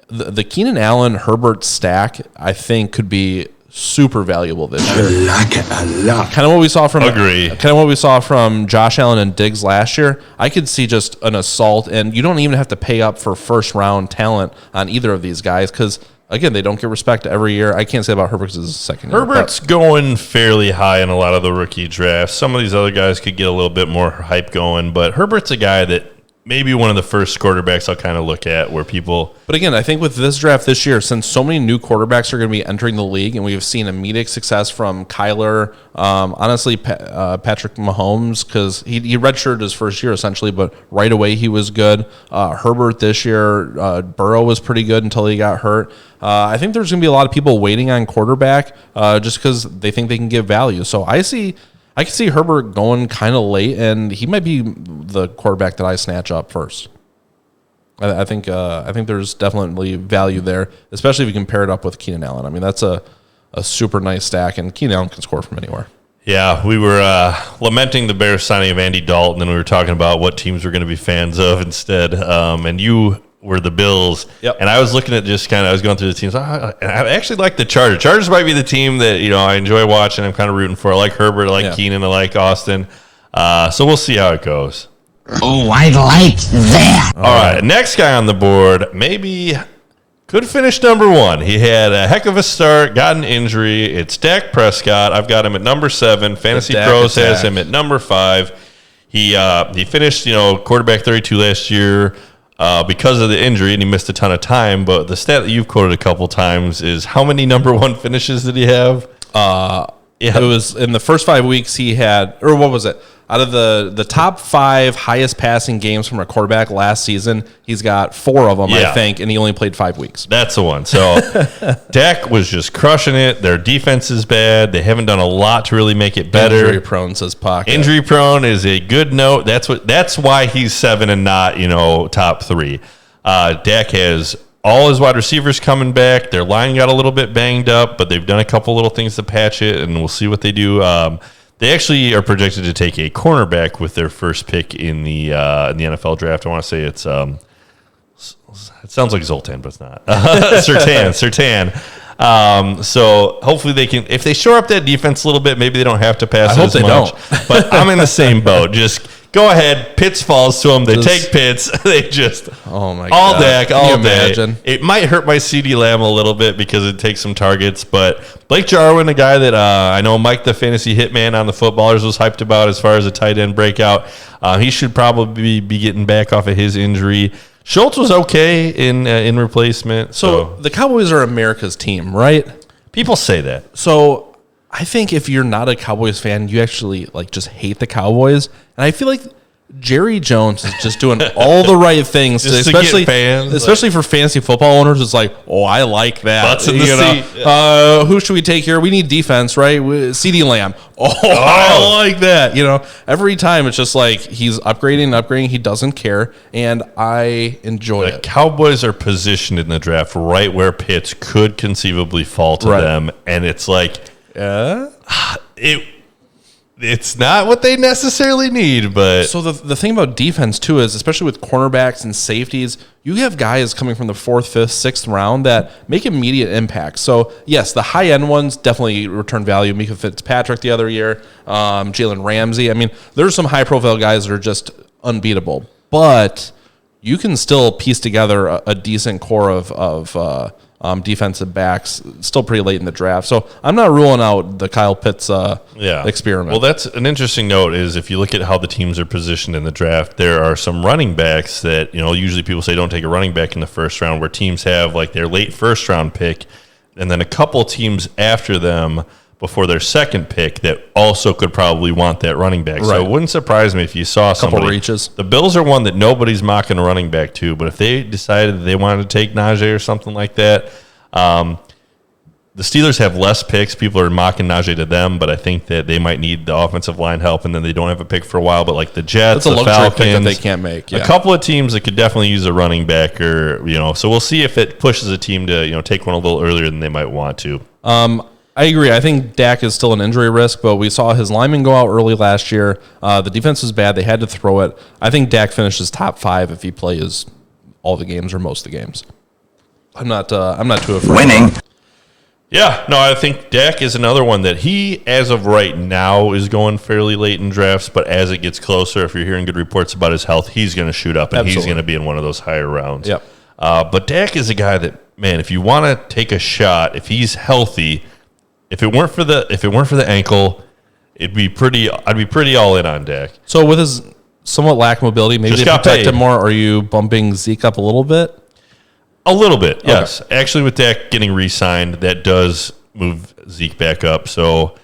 the Keenan Allen Herbert stack, I think, could be super valuable this year. I like it a lot. Kind of what we saw from Agree. what we saw from Josh Allen and Diggs last year. I could see just an assault, and you don't even have to pay up for first round talent on either of these guys because again, they don't get respect every year. I can't say about Herbert because it's his second year. Herbert's going fairly high in a lot of the rookie drafts. Some of these other guys could get a little bit more hype going, but Herbert's a guy that maybe one of the first quarterbacks I'll kind of look at where people... But again, I think with this draft this year, since so many new quarterbacks are going to be entering the league, and we've seen immediate success from Kyler, honestly, Patrick Mahomes, because he redshirted his first year essentially, but right away he was good. Herbert this year, Burrow was pretty good until he got hurt. I think there's going to be a lot of people waiting on quarterback just because they think they can give value. So I can see Herbert going kind of late, and he might be the quarterback that I snatch up first. I think there's definitely value there, especially if you can pair it up with Keenan Allen. I mean, that's a super nice stack, and Keenan Allen can score from anywhere. Yeah, we were lamenting the Bears signing of Andy Dalton, and we were talking about what teams we're going to be fans of instead. And you were the Bills. Yep. And I was looking at I was going through the teams. And I actually like the Chargers. Chargers might be the team that, I enjoy watching. I'm kind of rooting for. I like Herbert. I like Keenan. I like Austin. So we'll see how it goes. Oh, I like that. All right. Next guy on the board, maybe could finish number one. He had a heck of a start, got an injury. It's Dak Prescott. I've got him at number 7. Fantasy Pros has him at number 5. He finished, quarterback 32 last year. Because of the injury, and he missed a ton of time. But the stat that you've quoted a couple times is how many number 1 finishes did he have? It was in the first 5 weeks he had, or what was it? Out of the top 5 highest passing games from a quarterback last season, he's got 4 of them, I think, and he only played 5 weeks. That's the one. So Dak was just crushing it. Their defense is bad. They haven't done a lot to really make it better. Injury prone, says Pocket. Injury prone is a good note. That's why he's 7 and not, top 3. Dak has all his wide receivers coming back. Their line got a little bit banged up, but they've done a couple little things to patch it, and we'll see what they do. They actually are projected to take a cornerback with their first pick in the NFL draft. I want to say it sounds like Zoltan, but it's not. Surtain. So hopefully they can, if they shore up that defense a little bit, maybe they don't have to pass as much. Don't. But I'm in the same boat. Just go ahead. Pitts falls to them. They take Pitts. They just all Dak, all day. Imagine? It might hurt my CD Lamb a little bit because it takes some targets. But Blake Jarwin, a guy that I know Mike the fantasy hitman on the Footballers was hyped about as far as a tight end breakout. He should probably be getting back off of his injury. Schultz was okay in replacement. So the Cowboys are America's team, right? People say that. So I think if you're not a Cowboys fan, you actually just hate the Cowboys. And I feel like Jerry Jones is just doing all the right things, especially fans, especially for fantasy football owners. It's like, oh, I like that. Butts in the seat. Who should we take here? We need defense, right? CD Lamb. I like that. Every time it's just like he's upgrading. He doesn't care, and I enjoy it. The Cowboys are positioned in the draft right where Pitts could conceivably fall to them, and it's like, It's not what they necessarily need, but... So the thing about defense, too, is especially with cornerbacks and safeties, you have guys coming from the 4th, 5th, 6th round that make immediate impacts. So, yes, the high-end ones definitely return value. Mika Fitzpatrick the other year, Jalen Ramsey. I mean, there's some high-profile guys that are just unbeatable. But you can still piece together a decent core of defensive backs still pretty late in the draft. So I'm not ruling out the Kyle Pitts experiment. Well, that's an interesting note is if you look at how the teams are positioned in the draft, there are some running backs that, usually people say don't take a running back in the first round where teams have their late first round pick and then a couple teams after them before their second pick that also could probably want that running back. Right. So it wouldn't surprise me if you saw somebody. Couple reaches. The Bills are one that nobody's mocking a running back to, but if they decided that they wanted to take Najee or something like that, the Steelers have less picks. People are mocking Najee to them, but I think that they might need the offensive line help, and then they don't have a pick for a while. But the Jets, the Falcons, pick that they can't make. Yeah. A couple of teams that could definitely use a running back, or so we'll see if it pushes a team to take one a little earlier than they might want to. I agree. I think Dak is still an injury risk, but we saw his linemen go out early last year. The defense was bad. They had to throw it. I think Dak finishes top 5 if he plays all the games or most of the games. I'm not too afraid. Winning. Yeah, no, I think Dak is another one that he, as of right now, is going fairly late in drafts. But as it gets closer, if you're hearing good reports about his health, he's going to shoot up and he's going to be in one of those higher rounds. Yep. But Dak is a guy that, man, if you want to take a shot, if he's healthy, if it weren't for the ankle, I'd be pretty all in on Dak. So with his somewhat lack of mobility, maybe they protect him more. Are you bumping Zeke up a little bit? A little bit, yes. Okay. Actually, with Dak getting re-signed, that does move Zeke back up. So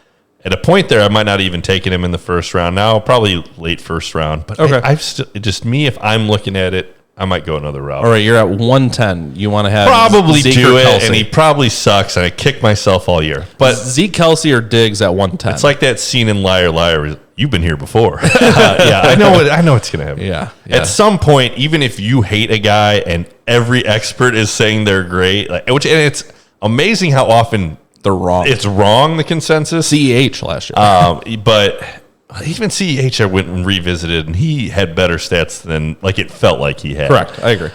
at a point there, I might not even taken him in the first round. Now, probably late first round. But I've still, just me, if I'm looking at it, I might go another route. All right, you're at 110. You want to have probably Zeke do or it, Kelsey. and he probably sucks, and I kick myself all year. But Zeke, Kelsey, or Diggs at 110. It's like that scene in Liar Liar. You've been here before. Yeah, I know what's going to happen. Yeah. At some point, even if you hate a guy and every expert is saying they're great, and it's amazing how often they're wrong. It's wrong, the consensus. CEH last year. But even CEH, I went and revisited, and he had better stats than it felt like he had. Correct. I agree.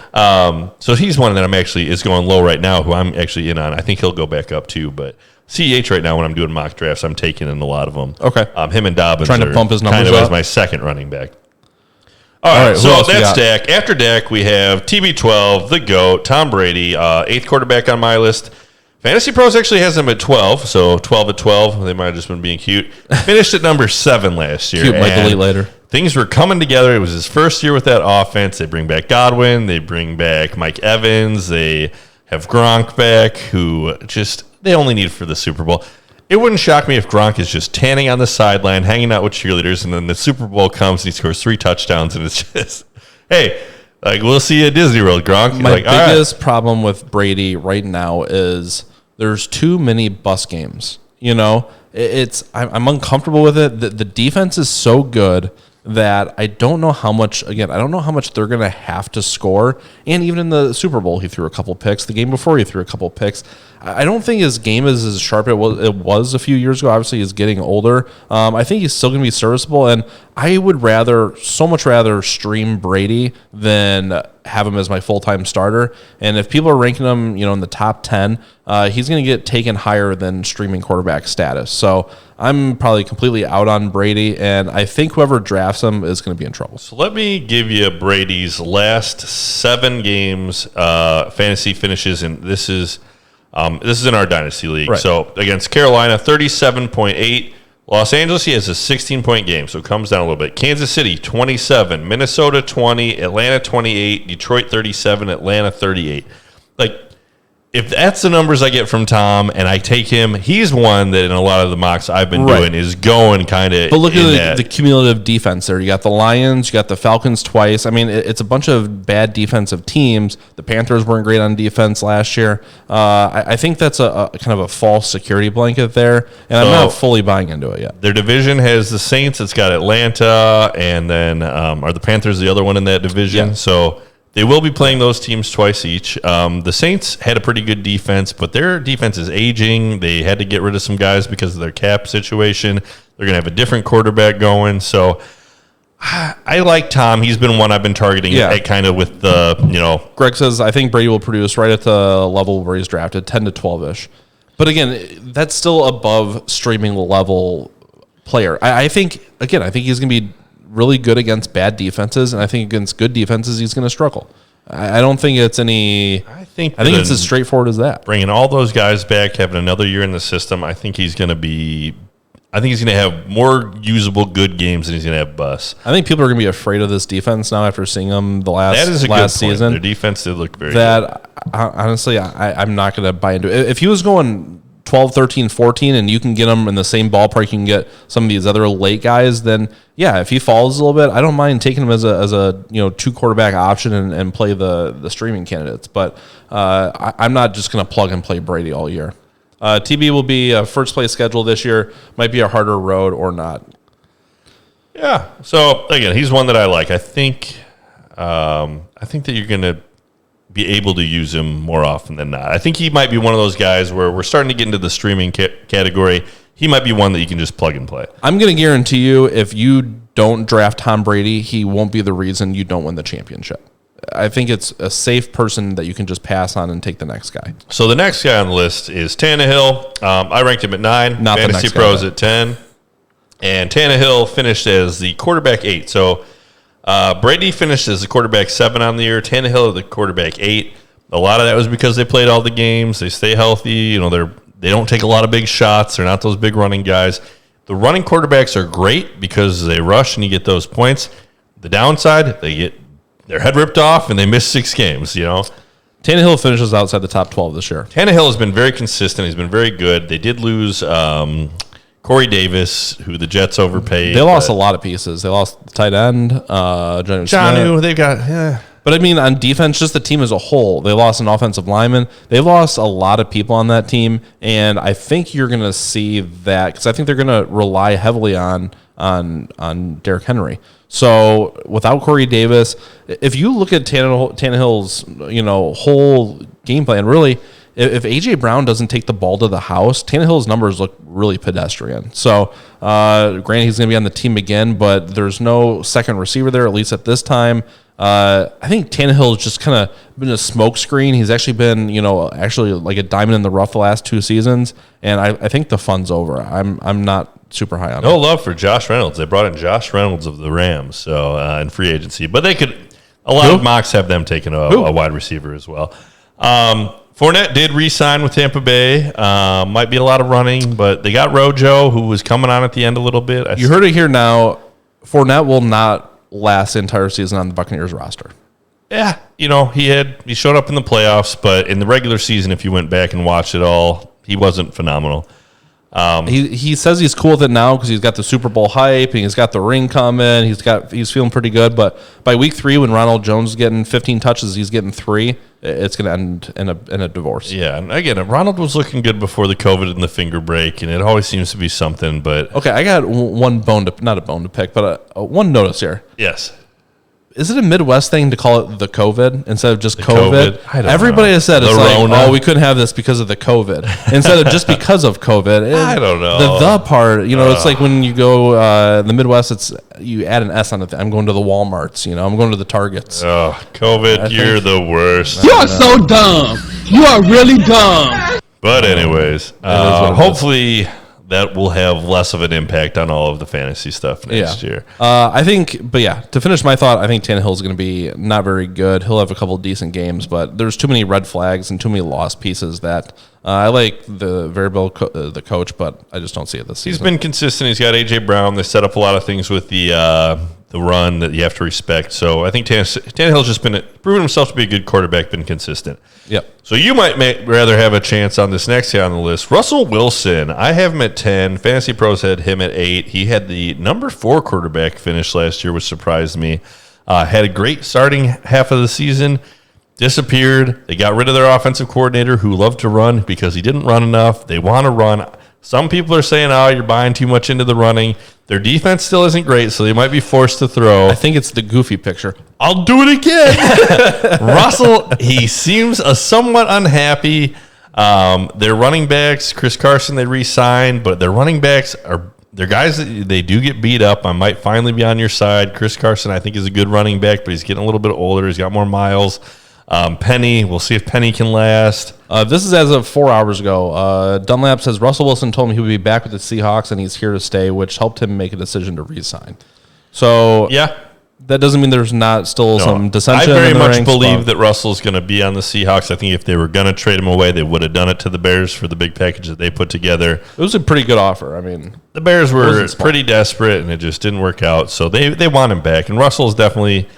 So he's one that I'm actually is going low right now, who I'm actually in on. I think he'll go back up too, but CEH right now, when I'm doing mock drafts, I'm taking in a lot of them. Okay. Him and Dobbins trying to bump his numbers kind of up as my second running back. All right, so that's Dak. After Dak, we have TB12, the GOAT, Tom Brady, 8th quarterback on my list. Fantasy Pros actually has him at 12, so 12 at 12. They might have just been being cute. Finished at number 7 last year. Cute, might delete later. Things were coming together. It was his first year with that offense. They bring back Godwin. They bring back Mike Evans. They have Gronk back, who they only need for the Super Bowl. It wouldn't shock me if Gronk is just tanning on the sideline, hanging out with cheerleaders, and then the Super Bowl comes and he scores 3 touchdowns, and it's just, hey, we'll see you at Disney World, Gronk. My biggest problem with Brady right now is there's too many bus games. I'm uncomfortable with it. The defense is so good that I don't know how much they're going to have to score. And even in the Super Bowl, he threw a couple picks. The game before, he threw a couple picks. I don't think his game is as sharp as it was a few years ago. Obviously, he's getting older. I think he's still going to be serviceable, and I would so much rather stream Brady than have him as my full-time starter. And if people are ranking him, in the top 10, he's going to get taken higher than streaming quarterback status. So I'm probably completely out on Brady, and I think whoever drafts him is going to be in trouble. So let me give you Brady's last 7 games fantasy finishes, and this is in our Dynasty League. Right. So against Carolina, 37.8. Los Angeles, he has a 16-point game, so it comes down a little bit. Kansas City, 27. Minnesota, 20. Atlanta, 28. Detroit, 37. Atlanta, 38. If that's the numbers I get from Tom and I take him, he's one that in a lot of the mocks I've been doing is going kind of. But look at the cumulative defense there. You got the Lions, you got the Falcons twice. I mean, it's a bunch of bad defensive teams. The Panthers weren't great on defense last year. I think that's a kind of a false security blanket there, and I'm not fully buying into it yet. Their division has the Saints. It's got Atlanta, and then are the Panthers the other one in that division? Yeah. So they will be playing those teams twice each. The Saints had a pretty good defense, but their defense is aging. They had to get rid of some guys because of their cap situation. They're going to have a different quarterback going. So I like Tom. He's been one I've been targeting at kind of with the, Greg says, I think Brady will produce right at the level where he's drafted, 10 to 12-ish. But again, that's still above streaming level player. I think he's going to be really good against bad defenses, and I think against good defenses he's going to struggle. I don't think it's any. I think it's as straightforward as that. Bringing all those guys back, having another year in the system, I think he's going to be. I think he's going to have more usable good games than he's going to have busts. I think people are going to be afraid of this defense now after seeing them last season. Their defense did look very good. Honestly, I'm not going to buy into it. If he was going 12, 13, 14, and you can get him in the same ballpark you can get some of these other late guys, then yeah, if he falls a little bit, I don't mind taking him as a 2 quarterback option and play the streaming candidates. But I'm not just going to plug and play Brady all year. TB will be a first place schedule this year. Might be a harder road or not. Yeah. So again, he's one that I like. I think that you're going to be able to use him more often than not. I think he might be one of those guys where we're starting to get into the streaming category. He might be one that you can just plug and play. I'm going to guarantee you, if you don't draft Tom Brady, he won't be the reason you don't win the championship. I think it's a safe person that you can just pass on and take the next guy. So the next guy on the list is Tannehill. I ranked him at 9. Not the Fantasy next Pros guy, at 10. And Tannehill finished as the quarterback 8. So Brady finished as the quarterback 7 on the year. Tannehill the quarterback 8. A lot of that was because they played all the games. They stay healthy. You know, they don't take a lot of big shots. They're not those big running guys. The running quarterbacks are great because they rush and you get those points. The downside, they get their head ripped off and they miss 6 games, you know. Tannehill finishes outside the top 12 this year. Tannehill has been very consistent. He's been very good. They did lose Corey Davis, who the Jets overpaid. They lost a lot of pieces. They lost the tight end, Jonnu. They've got, But I mean, on defense, just the team as a whole, they lost an offensive lineman. They lost a lot of people on that team, and I think you're going to see that because I think they're going to rely heavily on Derrick Henry. So without Corey Davis, if you look at Tannehill's whole game plan, really. If A.J. Brown doesn't take the ball to the house, Tannehill's numbers look really pedestrian. So, granted, he's going to be on the team again, but there's no second receiver there, at least at this time. I think Tannehill has just kind of been a smokescreen. He's actually been, actually like a diamond in the rough the last 2 seasons, and I think the fun's over. I'm not super high on no love for Josh Reynolds. They brought in Josh Reynolds of the Rams, so in free agency, but they could. A lot of mocks have them taking a wide receiver as well. Fournette did re-sign with Tampa Bay. Might be a lot of running, but they got Rojo, who was coming on at the end a little bit. You heard it here now. Fournette will not last the entire season on the Buccaneers roster. Yeah, he showed up in the playoffs, but in the regular season, if you went back and watched it all, he wasn't phenomenal. He says he's cool with it now because he's got the Super Bowl hype and he's got the ring coming. He's feeling pretty good. But by week 3, when Ronald Jones is getting 15 touches, he's getting 3. It's going to end in a divorce. Yeah, and again, Ronald was looking good before the COVID and the finger break, and it always seems to be something. But okay, I got one not a bone to pick, but one notice here. Yes. Is it a Midwest thing to call it the COVID instead of just COVID? Everybody has said it's like, we couldn't have this because of the COVID instead of just because of COVID. I don't know. The part, it's like when you go the Midwest, you add an S on it. I'm going to the Walmarts, I'm going to the Targets. Oh, COVID, you're the worst. You are so dumb. You are really dumb. But anyways, hopefully that will have less of an impact on all of the fantasy stuff next year. I think, to finish my thought, I think Tannehill is going to be not very good. He'll have a couple of decent games, but there's too many red flags and too many lost pieces that I like the variable the coach, but I just don't see it this season. He's been consistent. He's got A.J. Brown. They set up a lot of things with the run that you have to respect. So I think Tannehill's just been proven himself to be a good quarterback, been consistent. Yep. So you might rather have a chance on this next guy on the list. Russell Wilson. I have him at 10. Fantasy Pros had him at 8. He had the number 4 quarterback finish last year, which surprised me. Had a great starting half of the season. Disappeared. They got rid of their offensive coordinator who loved to run because he didn't run enough. They want to run. Some people are saying, you're buying too much into the running. Their defense still isn't great, so they might be forced to throw. I think it's the goofy picture. I'll do it again. Russell, he seems somewhat unhappy. Their running backs, Chris Carson, they re-signed, but their running backs they're guys that they do get beat up. I might finally be on your side. Chris Carson, I think, is a good running back, but he's getting a little bit older. He's got more miles. Penny, we'll see if Penny can last. This is as of 4 hours ago. Dunlap says Russell Wilson told him he would be back with the Seahawks and he's here to stay, which helped him make a decision to re-sign. So yeah, that doesn't mean there's not still some dissension. I very much believe that Russell's going to be on the Seahawks. I think if they were going to trade him away, they would have done it to the Bears for the big package that they put together. It was a pretty good offer. I mean, the Bears were pretty desperate and it just didn't work out. So they want him back. And Russell's definitely,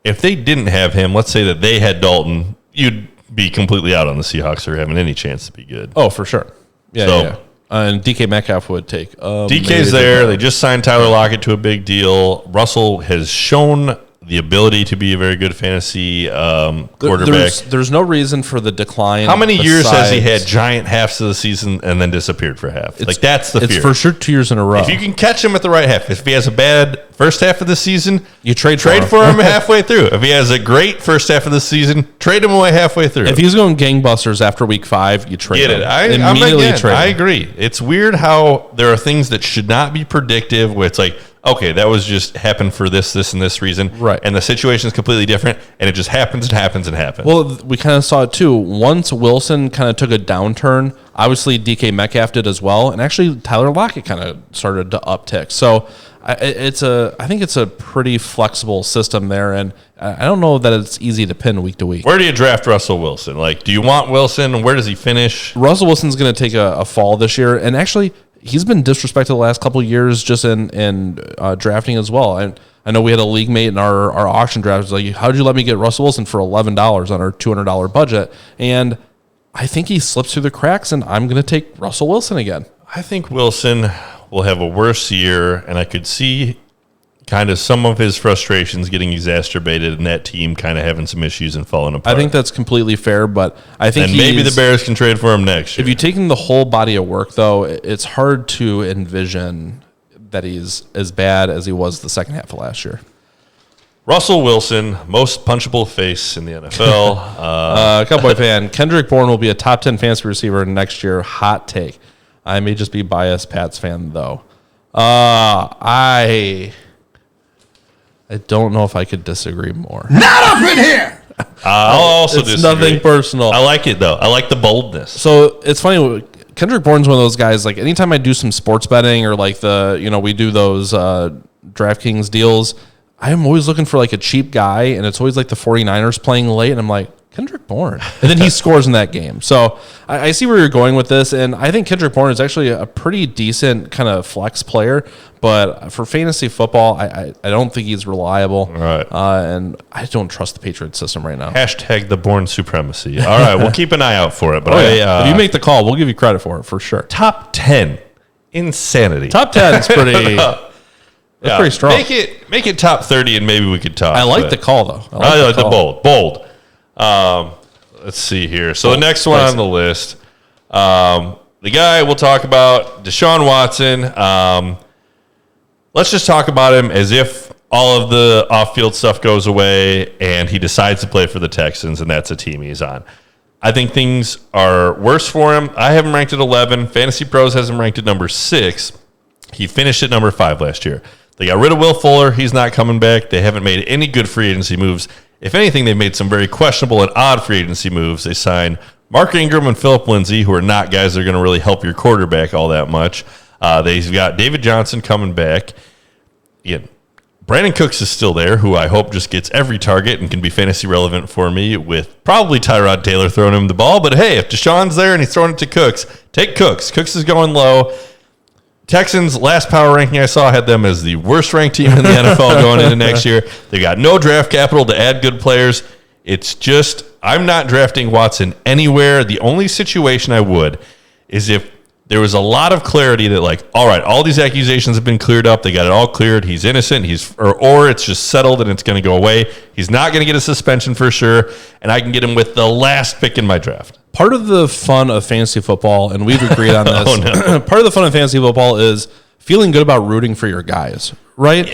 if they didn't have him, let's say that they had Dalton, you'd be completely out on the Seahawks or having any chance to be good. Oh, for sure. Yeah. And DK Metcalf would take. DK's there. They just signed Tyler Lockett to a big deal. Russell has shown the ability to be a very good fantasy quarterback. There's no reason for the decline. How many years has he had giant halves of the season and then disappeared for half? That's the fear. It's for sure 2 years in a row. If you can catch him at the right half, if he has a bad first half of the season, you trade for him halfway through. If he has a great first half of the season, trade him away halfway through. If he's going gangbusters after week 5, you trade him. I agree. It's weird how there are things that should not be predictive where it's like, okay, that was just happened for this, and this reason. Right. And the situation is completely different, and it just happens and happens and happens. Well, we kind of saw it too. Once Wilson kind of took a downturn, obviously DK Metcalf did as well, and actually Tyler Lockett kind of started to uptick. So I think it's a pretty flexible system there, and I don't know that it's easy to pin week to week. Where do you draft Russell Wilson? Like, do you want Wilson? Where does he finish? Russell Wilson's going to take a fall this year, and actually he's been disrespected the last couple of years just in drafting as well. And I know we had a league mate in our auction draft. It was like, how'd you let me get Russell Wilson for $11 on our $200 budget? And I think he slips through the cracks, and I'm going to take Russell Wilson again. I think Wilson will have a worse year, and I could see kind of some of his frustrations getting exacerbated and that team kind of having some issues and falling apart. I think that's completely fair, but I think maybe the Bears can trade for him next year. If you take in the whole body of work, though, it's hard to envision that he's as bad as he was the second half of last year. Russell Wilson, most punchable face in the NFL. Cowboy fan, Kendrick Bourne will be a top 10 fantasy receiver next year. Hot take. I may just be biased Pats fan, though. I don't know if I could disagree more. Not up in here! I'll also it's disagree. Nothing personal. I like it, though. I like the boldness. So it's funny. Kendrick Bourne's one of those guys, like anytime I do some sports betting or like we do those DraftKings deals, I'm always looking for like a cheap guy, and it's always like the 49ers playing late, and I'm like, Kendrick Bourne. And then he scores in that game. So I see where you're going with this, and I think Kendrick Bourne is actually a pretty decent kind of flex player, but for fantasy football, I don't think he's reliable. Right. And I don't trust the Patriots system right now. Hashtag the Bourne supremacy. All right, we'll keep an eye out for it. But if you make the call, we'll give you credit for it, for sure. top 10, insanity. Top 10 is pretty... That's pretty strong. Make it top 30, and maybe we could talk. I like the call, though. I like the bold. Let's see here. So the next one on the list, the guy we'll talk about, Deshaun Watson. Let's just talk about him as if all of the off-field stuff goes away and he decides to play for the Texans, and that's a team he's on. I think things are worse for him. I have him ranked at 11. Fantasy Pros has him ranked at number 6. He finished at number 5 last year. They got rid of Will Fuller. He's not coming back. They haven't made any good free agency moves. If anything, they've made some very questionable and odd free agency moves. They signed Mark Ingram and Phillip Lindsay, who are not guys that are going to really help your quarterback all that much. They've got David Johnson coming back. Again, Brandon Cooks is still there, who I hope just gets every target and can be fantasy relevant for me, with probably Tyrod Taylor throwing him the ball. But hey, if Deshaun's there and he's throwing it to Cooks, take Cooks. Cooks is going low. Texans, last power ranking I saw, had them as the worst ranked team in the NFL going into next year. They got no draft capital to add good players. It's just, I'm not drafting Watson anywhere. The only situation I would is if there was a lot of clarity that, like, all right, all these accusations have been cleared up. They got it all cleared. He's innocent. Or it's just settled and it's going to go away. He's not going to get a suspension for sure. And I can get him with the last pick in my draft. Part of the fun of fantasy football, and we've agreed on this, part of the fun of fantasy football is feeling good about rooting for your guys, right?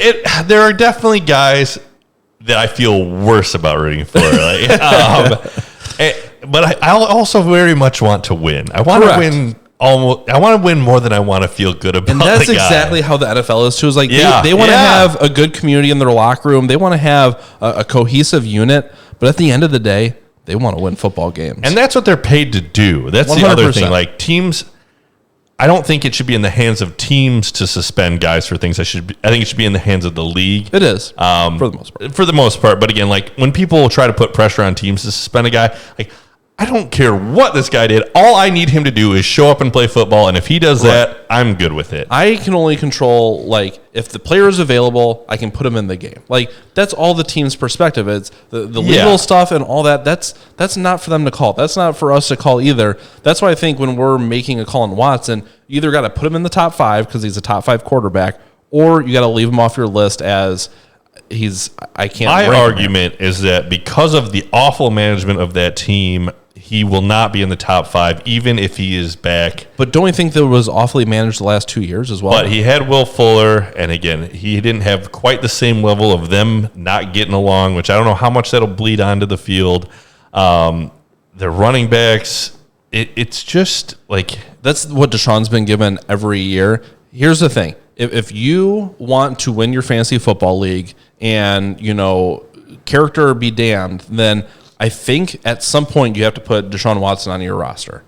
There are definitely guys that I feel worse about rooting for. But I also very much want to win. I want to win. I want to win more than I want to feel good about. And that's exactly how the NFL is too. Is like they want to have a good community in their locker room. They want to have a cohesive unit. But at the end of the day, they want to win football games. And that's what they're paid to do. That's 100%. The other thing. Like teams, I don't think it should be in the hands of teams to suspend guys for things. I think it should be in the hands of the league. It is for the most part. For the most part. But again, like when people try to put pressure on teams to suspend a guy, like, I don't care what this guy did. All I need him to do is show up and play football. And if he does that, I'm good with it. I can only control, like, if the player is available, I can put him in the game. Like, that's all the team's perspective. It's the legal stuff and all that. That's not for them to call. That's not for us to call either. That's why I think when we're making a call on Watson, you either got to put him in the top 5 because he's a top 5 quarterback, or you got to leave him off your list as I can't. My argument is that because of the awful management of that team, he will not be in the top 5, even if he is back. But don't you think that was awfully managed the last 2 years as well? But he had Will Fuller, and again, he didn't have quite the same level of them not getting along, which I don't know how much that'll bleed onto the field. Their running backs, it's just like... That's what Deshaun's been given every year. Here's the thing. if you want to win your fantasy football league and, character be damned, then I think at some point you have to put Deshaun Watson on your roster.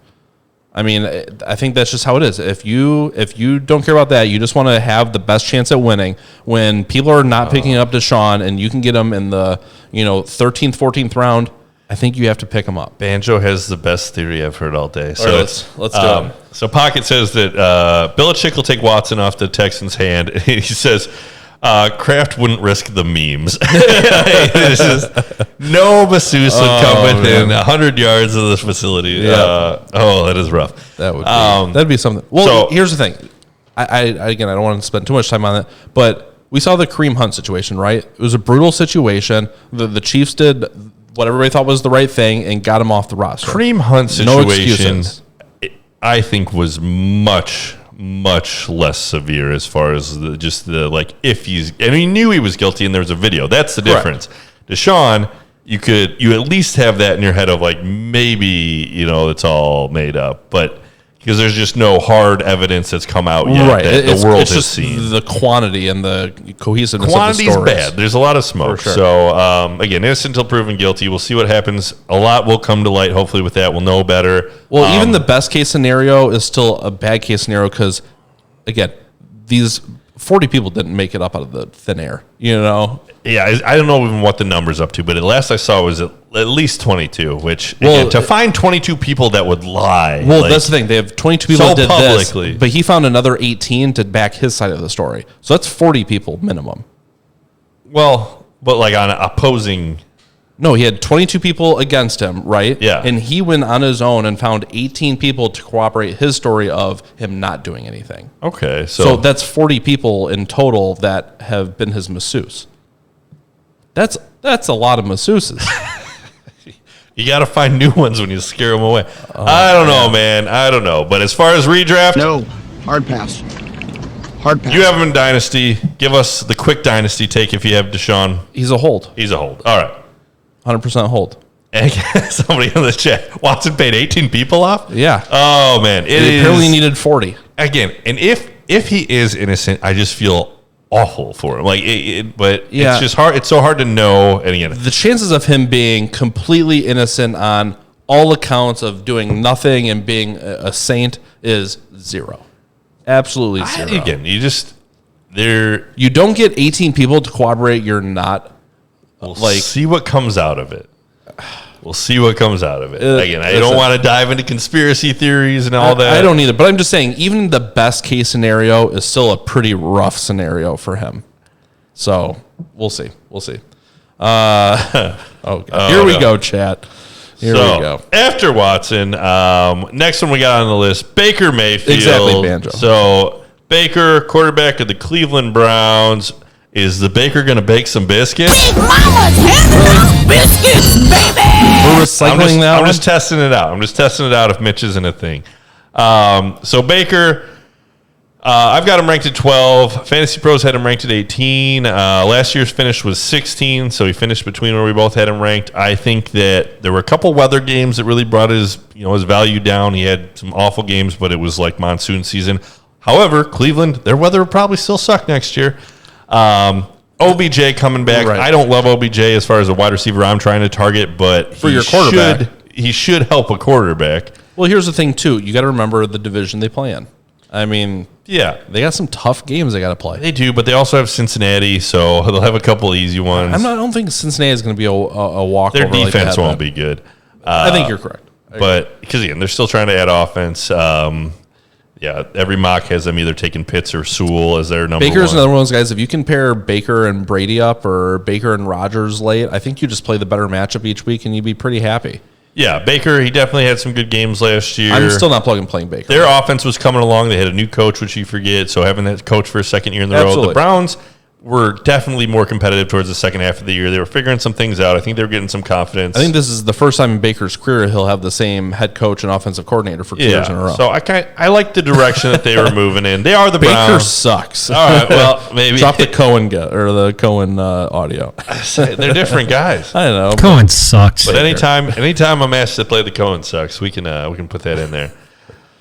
I mean, I think that's just how it is. If you don't care about that, you just want to have the best chance at winning. When people are not picking up Deshaun and you can get them in the 13th, 14th round, I think you have to pick them up. Banjo has the best theory I've heard all day. So let's do it. So Pocket says that Belichick will take Watson off the Texans' hand. He says Kraft wouldn't risk the memes. No masseuse would come within 100 yards of this facility. Yeah. That is rough. That'd be something. Well, so, here's the thing. I don't want to spend too much time on it, but we saw the Kareem Hunt situation, right? It was a brutal situation. The Chiefs did what everybody thought was the right thing and got him off the roster. Kareem Hunt situation, I think, was much less severe as far as if he's, and he knew he was guilty and there was a video. That's the difference. Deshaun, you at least have that in your head of maybe, it's all made up, but because there's just no hard evidence that's come out yet that the world has seen. The quantity and the cohesiveness Quantity's of the stories. bad. There's a lot of smoke. Sure. So, again, innocent until proven guilty. We'll see what happens. A lot will come to light, hopefully, with that. We'll know better. Well, even the best case scenario is still a bad case scenario because, again, these 40 people didn't make it up out of the thin air, Yeah, I don't know even what the number's up to, but the last I saw was at least 22, which, again, to find 22 people that would lie. Well, that's the thing. They have 22 people that did publicly. This, but he found another 18 to back his side of the story. So that's 40 people minimum. Well, but on opposing... No, he had 22 people against him, right? Yeah. And he went on his own and found 18 people to corroborate his story of him not doing anything. Okay, so that's 40 people in total that have been his masseuse. That's a lot of masseuses. You got to find new ones when you scare them away. I don't know, man. I don't know. But as far as redraft... No. Hard pass. You have him in Dynasty. Give us the quick Dynasty take if you have Deshaun. He's a hold. All right. 100% hold. And somebody in the chat, Watson paid 18 people off? Yeah. Oh, man. He apparently needed 40. Again, and if he is innocent, I just feel awful for him. It's just hard. It's so hard to know. And again, the chances of him being completely innocent on all accounts of doing nothing and being a saint is zero. Absolutely zero. Again, you don't get 18 people to corroborate you're not. We'll see what comes out of it. Again, I don't want to dive into conspiracy theories and all that. I don't either, but I'm just saying, even the best case scenario is still a pretty rough scenario for him. So we'll see. God. Here we go, chat. Here we go. After Watson, next one we got on the list, Baker Mayfield. Exactly, Banjo. So Baker, quarterback of the Cleveland Browns. Is the baker going to bake some biscuits? Big Mama's handing biscuits, baby! We're recycling that I'm just testing it out. If Mitch isn't a thing. So Baker, I've got him ranked at 12. Fantasy Pros had him ranked at 18. Last year's finish was 16, so he finished between where we both had him ranked. I think that there were a couple weather games that really brought his value down. He had some awful games, but it was like monsoon season. However, Cleveland, their weather will probably still suck next year. OBJ coming back. Right. I don't love OBJ as far as a wide receiver I'm trying to target, but for your quarterback, he should help a quarterback. Well, here's the thing too. You got to remember the division they play in. I mean, yeah, they got some tough games they got to play. They do, but they also have Cincinnati, so they'll have a couple easy ones. I don't think Cincinnati is going to be a walkover. Their defense won't be good. I think you're correct. But because again, they're still trying to add offense. Yeah, every mock has them either taking Pitts or Sewell as their number Baker's one. another one of those guys. If you can pair Baker and Brady up or Baker and Rodgers late, I think you just play the better matchup each week and you'd be pretty happy. Yeah, Baker, he definitely had some good games last year. I'm still not playing Baker. Their offense was coming along. They had a new coach, which you forget. So having that coach for a second year in the row. The Browns were definitely more competitive towards the second half of the year. They were figuring some things out. I think they were getting some confidence. I think this is the first time in Baker's career he'll have the same head coach and offensive coordinator for 2 years in a row. So I like the direction that they were moving in. They are the Browns. Baker sucks. All right, well, maybe. Drop the Cohen audio. They're different guys. I know. Cohen sucks. But anytime I'm asked to play the Cohen sucks, we can put that in there.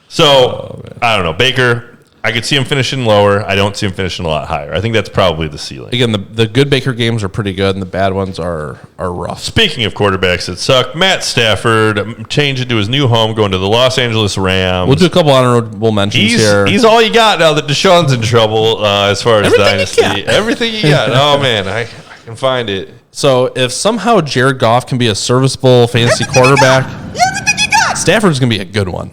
So, I don't know. Baker, I could see him finishing lower. I don't see him finishing a lot higher. I think that's probably the ceiling. Again, the good Baker games are pretty good, and the bad ones are rough. Speaking of quarterbacks that suck, Matt Stafford changed into his new home, going to the Los Angeles Rams. We'll do a couple honorable mentions here. He's all you got now that Deshaun's in trouble as far as dynasty. Everything you got. Oh, man, I can find it. So if somehow Jared Goff can be a serviceable fantasy quarterback, Stafford's going to be a good one.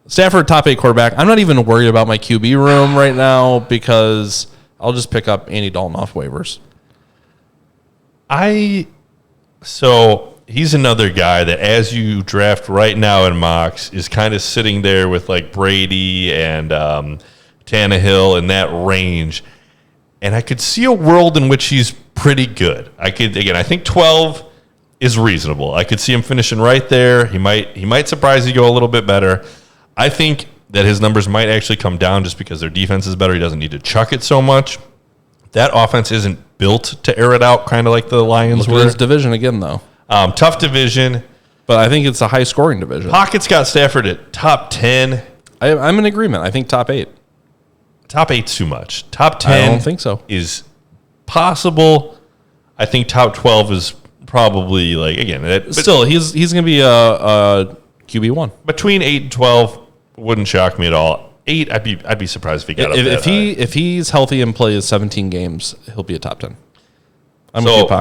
Stafford, top 8 quarterback. I'm not even worried about my QB room right now because I'll just pick up Andy Dalton off waivers. So he's another guy that as you draft right now in mocks is kind of sitting there with like Brady and Tannehill in that range. And I could see a world in which he's pretty good. I think 12 is reasonable. I could see him finishing right there. He might surprise you, go a little bit better. I think that his numbers might actually come down just because their defense is better. He doesn't need to chuck it so much. That offense isn't built to air it out, kind of like the Lions were. This division again, though. Tough division. But I think it's a high-scoring division. Pocket's got Stafford at top 10. I'm in agreement. I think top 8. Top 8's too much. Top 10 I don't think so. Is possible. I think top 12 is probably, like, again. Still, he's going to be a QB1. Between 8 and 12 wouldn't shock me at all. 8, I'd be surprised if he got up that high. If he's healthy and plays 17 games, he'll be a top 10.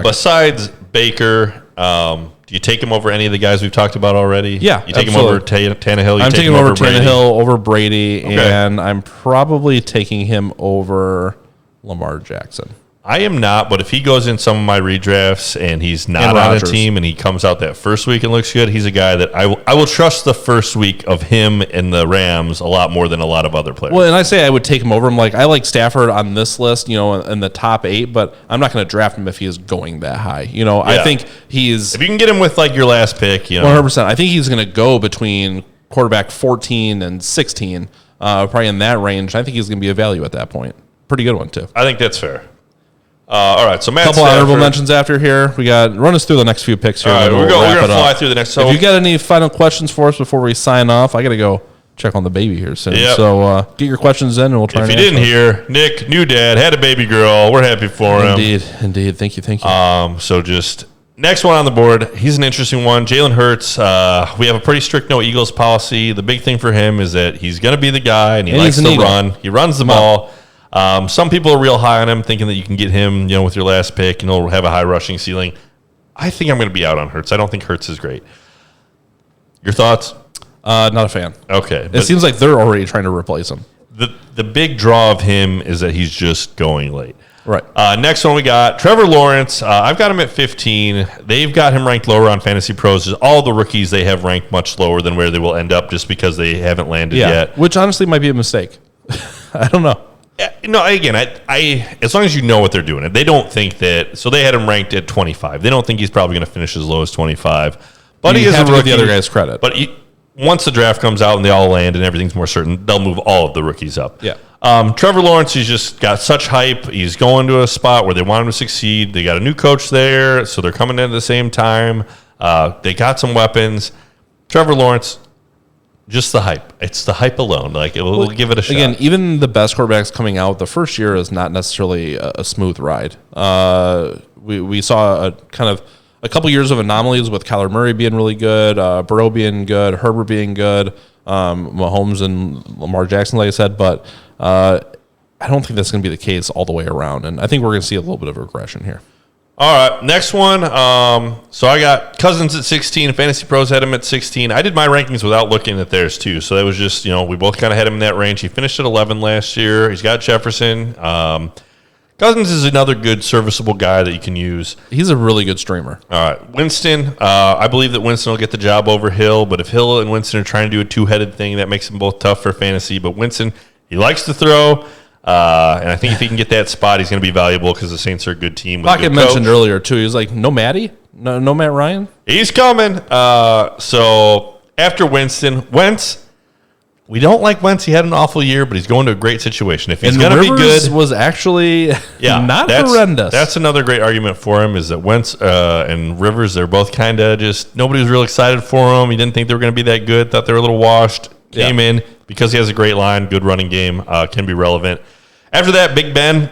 Besides Baker, do you take him over any of the guys we've talked about already? Yeah, you take absolutely. him over Tannehill. I'm taking him over Tannehill, over Brady, and I'm probably taking him over Lamar Jackson. I am not, but if he goes in some of my redrafts and he's not on a team and he comes out that first week and looks good, he's a guy that I will trust the first week of him and the Rams a lot more than a lot of other players. Well, and I say I would take him over. I like Stafford on this list, in the top 8, but I'm not going to draft him if he is going that high. I think he's... If you can get him with like your last pick, 100%. I think he's going to go between quarterback 14 and 16, probably in that range. I think he's going to be a value at that point. Pretty good one, too. I think that's fair. All right, so Matt Couple honorable mentions after here. Run us through the next few picks here. All right, we're going to fly through the next. So if you got any final questions for us before we sign off, I got to go check on the baby here soon. Yep. So get your questions in, and we'll try. If you didn't hear, Nick, new dad, had a baby girl. We're happy for him. Indeed. Thank you. So just next one on the board. He's an interesting one. Jalen Hurts. We have a pretty strict no Eagles policy. The big thing for him is that he's going to be the guy, and he likes to run. He runs the ball. Some people are real high on him, thinking that you can get him, with your last pick, and he'll have a high rushing ceiling. I think I'm going to be out on Hurts. I don't think Hurts is great. Your thoughts? Not a fan. Okay. It seems like they're already trying to replace him. The big draw of him is that he's just going late. Right. Next one we got Trevor Lawrence. I've got him at 15. They've got him ranked lower on Fantasy Pros. All the rookies they have ranked much lower than where they will end up just because they haven't landed yet. Which honestly might be a mistake. I don't know. No, again, I as long as you know what they're doing, they don't think that. So they had him ranked at 25. They don't think he's probably going to finish as low as 25. But he is a rookie. Give the other guys credit. But once the draft comes out and they all land and everything's more certain, they'll move all of the rookies up. Yeah. Trevor Lawrence, he's just got such hype. He's going to a spot where they want him to succeed. They got a new coach there, so they're coming in at the same time. They got some weapons. Trevor Lawrence. Just the hype. It's the hype alone. We'll give it a shot. Again, even the best quarterbacks coming out the first year is not necessarily a smooth ride. We saw a couple years of anomalies with Kyler Murray being really good, Burrow being good, Herbert being good, Mahomes and Lamar Jackson, like I said. But I don't think that's going to be the case all the way around. And I think we're going to see a little bit of regression here. All right, next one. So I got Cousins at 16. Fantasy Pros had him at 16. I did my rankings without looking at theirs, too. So that was just, we both kind of had him in that range. He finished at 11 last year. He's got Jefferson. Cousins is another good, serviceable guy that you can use. He's a really good streamer. All right, Winston. I believe that Winston will get the job over Hill. But if Hill and Winston are trying to do a two-headed thing, that makes them both tough for fantasy. But Winston, he likes to throw. And I think if he can get that spot, he's going to be valuable because the Saints are a good team. Pocket mentioned earlier, too. He was like, no Matty? No Matt Ryan? He's coming. So after Wentz, we don't like Wentz. He had an awful year, but he's going to a great situation. If he's going to be good. Was actually not horrendous. That's another great argument for him is that Wentz and Rivers, they're both kind of just, nobody was real excited for him. He didn't think they were going to be that good. Thought they were a little washed. Came in, because he has a great line, good running game, can be relevant. After that, Big Ben,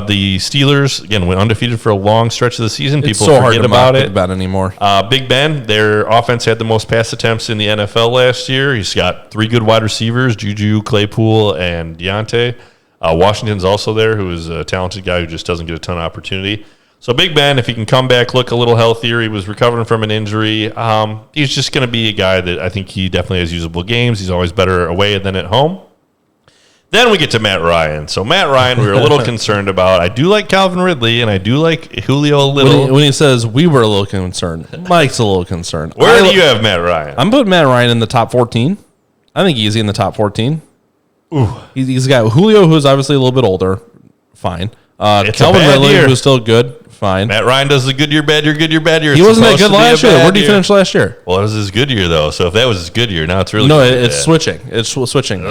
the Steelers, again, went undefeated for a long stretch of the season. It's People so hard forget to about mock it. Big Ben anymore. Big Ben, their offense had the most pass attempts in the NFL last year. He's got 3 good wide receivers, Juju, Claypool, and Deontay. Washington's also there, who is a talented guy who just doesn't get a ton of opportunity. So Big Ben, if he can come back, look a little healthier, he was recovering from an injury. He's just going to be a guy that I think he definitely has usable games. He's always better away than at home. Then we get to Matt Ryan. So Matt Ryan, we were a little concerned about. I do like Calvin Ridley, and I do like Julio a little. When he says we were a little concerned, Mike's a little concerned. Where do you have Matt Ryan? I'm putting Matt Ryan in the top 14. I think easy in the top 14. Ooh. He's got Julio, who's obviously a little bit older. Fine. Calvin Ridley, who's still good. Fine. Matt Ryan does the good year, bad year, good year, bad year. He wasn't that good last year. Where did he finish last year? Well, it was his good year, though. So if that was his good year, now it's really No, good. it's switching. It's switching.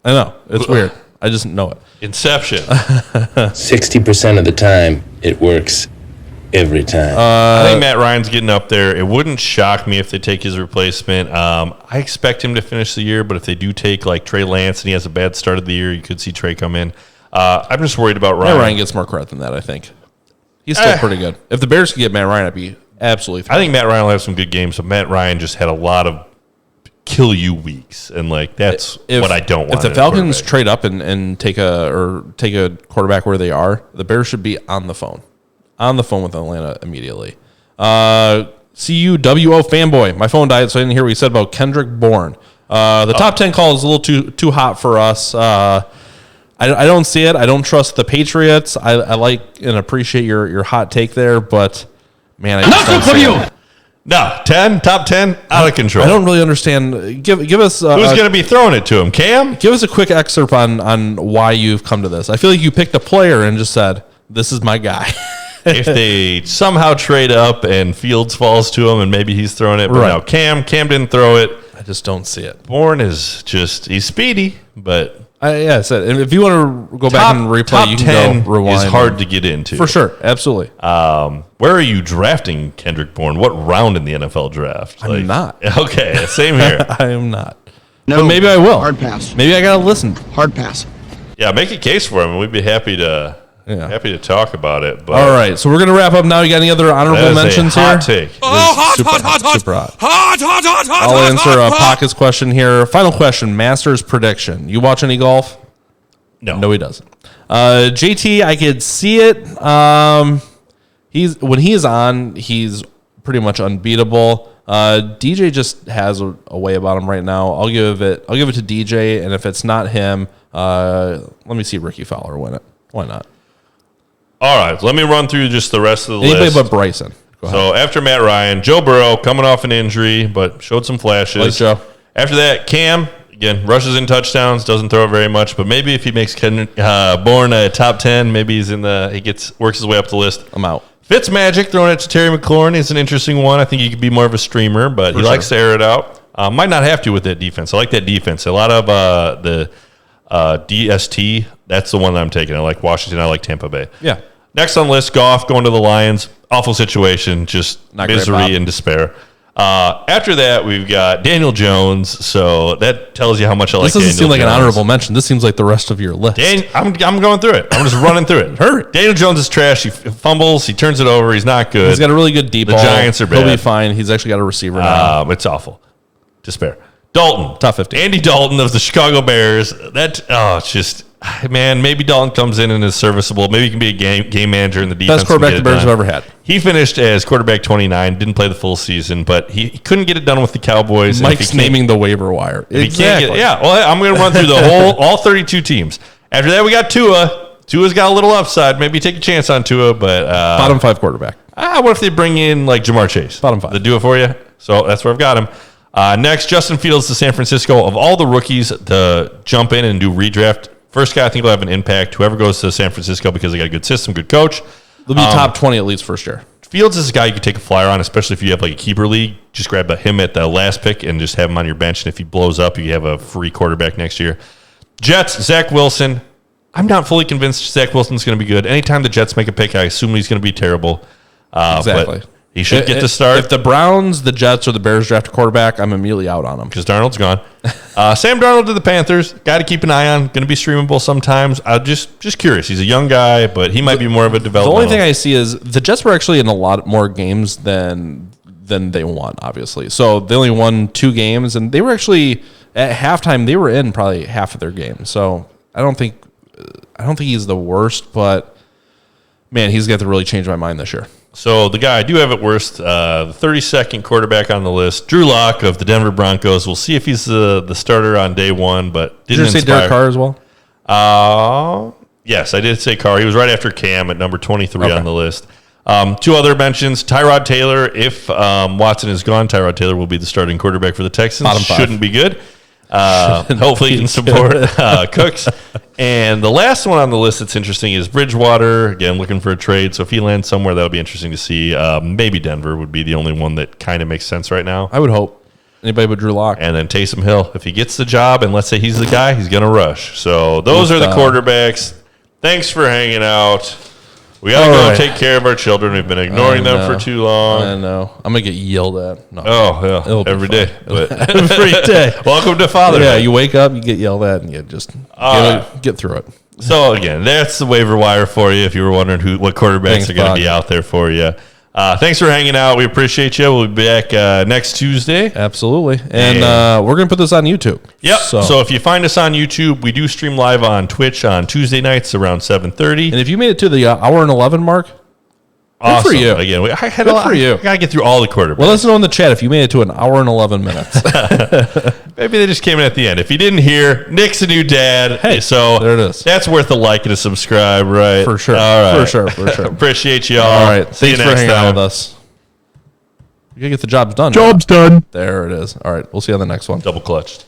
I know. It's weird. I just know it. Inception. 60% of the time, it works every time. I think Matt Ryan's getting up there. It wouldn't shock me if they take his replacement. I expect him to finish the year, but if they do take like Trey Lance and he has a bad start of the year, you could see Trey come in. I'm just worried about Ryan. Matt Ryan gets more credit than that, I think. He's still pretty good. If the Bears could get Matt Ryan, I'd be absolutely thrilled. I think Matt Ryan will have some good games, but Matt Ryan just had a lot of kill you weeks, and like that's what I don't want. If the Falcons trade up and take a quarterback where they are, the Bears should be on the phone with Atlanta immediately. CUWO fanboy, my phone died, so I didn't hear what you said about Kendrick Bourne. The top 10 call is a little too hot for us. I don't see it. I don't trust the Patriots. I like and appreciate your hot take there, but man, I just don't see it. No, top 10, out of control. I don't really understand. Give us who's going to be throwing it to him. Cam, give us a quick excerpt on why you've come to this. I feel like you picked a player and just said, "This is my guy." If they somehow trade up and Fields falls to him and maybe he's throwing it, but no, Cam didn't throw it. I just don't see it. Bourne is he's speedy, but. I said, if you want to go back and replay, you can go rewind. Is hard to get into. For sure. Absolutely. Where are you drafting Kendrick Bourne? What round in the NFL draft? I'm not. Okay, same here. I am not. No, but maybe I will. Hard pass. Maybe I got to listen. Hard pass. Yeah, make a case for him, and we'd be happy to talk about it. But all right, so we're going to wrap up now. You got any other honorable mentions here? Take. Super hot. I'll answer Pocket's question here. Final question, Masters prediction. You watch any golf? No, he doesn't. JT, I could see it. When he's on, he's pretty much unbeatable. DJ just has a way about him right now. I'll give it to DJ, and if it's not him, let me see Ricky Fowler win it. Why not? All right, let me run through just the rest of the Anybody list. but Bryson. So after Matt Ryan, Joe Burrow coming off an injury, but showed some flashes. Like Joe. After that, Cam, again, rushes in touchdowns, doesn't throw it very much, but maybe if he makes Bourne a top 10, maybe works his way up the list. I'm out. Fitzmagic throwing it to Terry McLaurin is an interesting one. I think he could be more of a streamer, but he likes to air it out. Might not have to with that defense. I like that defense. A lot of the DST, that's the one that I'm taking. I like Washington. I like Tampa Bay. Yeah. Next on the list, Goff going to the Lions. Awful situation, just Not misery great, Bob. and despair. After that, we've got Daniel Jones. So that tells you how much I like This doesn't Daniel seem like an Jones. honorable mention. This seems like the rest of your list. I'm going through it. I'm just running through it. Hurry. Daniel Jones is trash. He fumbles. He turns it over. He's not good. He's got a really good deep The ball. Giants are He'll bad. be fine. He's actually got a receiver now. It's awful. Despair. Dalton. Top 50. Andy Dalton of the Chicago Bears. It's just, man, maybe Dalton comes in and is serviceable. Maybe he can be a game manager in the defense. Best quarterback the Bears have ever had. He finished as quarterback 29, didn't play the full season, but he couldn't get it done with the Cowboys. Mike's naming the waiver wire. Exactly. I'm going to run through all 32 teams. After that, we got Tua. Tua's got a little upside. Maybe take a chance on Tua, but Bottom 5 quarterback. what if they bring in like Jamar Chase? Bottom 5. They do it for you. So that's where I've got him. Next, Justin Fields to San Francisco. Of all the rookies to jump in and do redraft, first guy I think will have an impact. Whoever goes to San Francisco because they got a good system, good coach. They'll be top 20 at least first year. Fields is a guy you could take a flyer on, especially if you have like a keeper league. Just grab him at the last pick and just have him on your bench. And if he blows up, you have a free quarterback next year. Jets, Zach Wilson. I'm not fully convinced Zach Wilson's going to be good. Anytime the Jets make a pick, I assume he's going to be terrible. Exactly. But He should get to start. If the Browns, the Jets, or the Bears draft a quarterback, I'm immediately out on him. Because Darnold's gone. Sam Darnold to the Panthers. Got to keep an eye on. Going to be streamable sometimes. I'm just curious. He's a young guy, but he might be more of a developmental. The only thing I see is the Jets were actually in a lot more games than they won, obviously. So they only won 2 games, and they were actually, at halftime, they were in probably half of their games. So I don't think he's the worst, but, man, he's got to really change my mind this year. So the guy I do have at worst, the 32nd quarterback on the list, Drew Lock of the Denver Broncos. We'll see if he's the starter on day one, but did you say Derek Carr as well? Yes, I did say Carr. He was right after Cam at number 23 on the list. 2 other mentions, Tyrod Taylor. If Watson is gone, Tyrod Taylor will be the starting quarterback for the Texans. Bottom 5. Shouldn't be good. Hopefully he can support Cooks. And the last one on the list that's interesting is Bridgewater. Again, looking for a trade. So if he lands somewhere, that would be interesting to see. Maybe Denver would be the only one that kind of makes sense right now. I would hope. Anybody but Drew Lock. And then Taysom Hill. If he gets the job, and let's say he's the guy, he's going to rush. So those are the quarterbacks. Thanks for hanging out. We got to go take care of our children. We've been ignoring them for too long. I know. I'm going to get yelled at. No. Oh, yeah. Every day. Every day. Welcome to fatherhood. Yeah, you wake up, you get yelled at, and you just get through it. So, again, that's the waiver wire for you if you were wondering what quarterbacks are going to be out there for you. Thanks for hanging out. We appreciate you. We'll be back next Tuesday. Absolutely. And we're going to put this on YouTube. Yep. So if you find us on YouTube, we do stream live on Twitch on Tuesday nights around 7:30. And if you made it to the hour and 11 mark, awesome. Good for you. Again, good for you. I got to get through all the quarterbacks. Well, let us know in the chat if you made it to an hour and 11 minutes. Maybe they just came in at the end. If you didn't hear, Nick's a new dad. Hey, so there it is. That's worth a like and a subscribe, right? For sure. All right. For sure. Appreciate you all. All right. See Thanks you for next hanging time. out with us. You got to get the jobs done. Job's done. There it is. All right. We'll see you on the next one. Double clutched.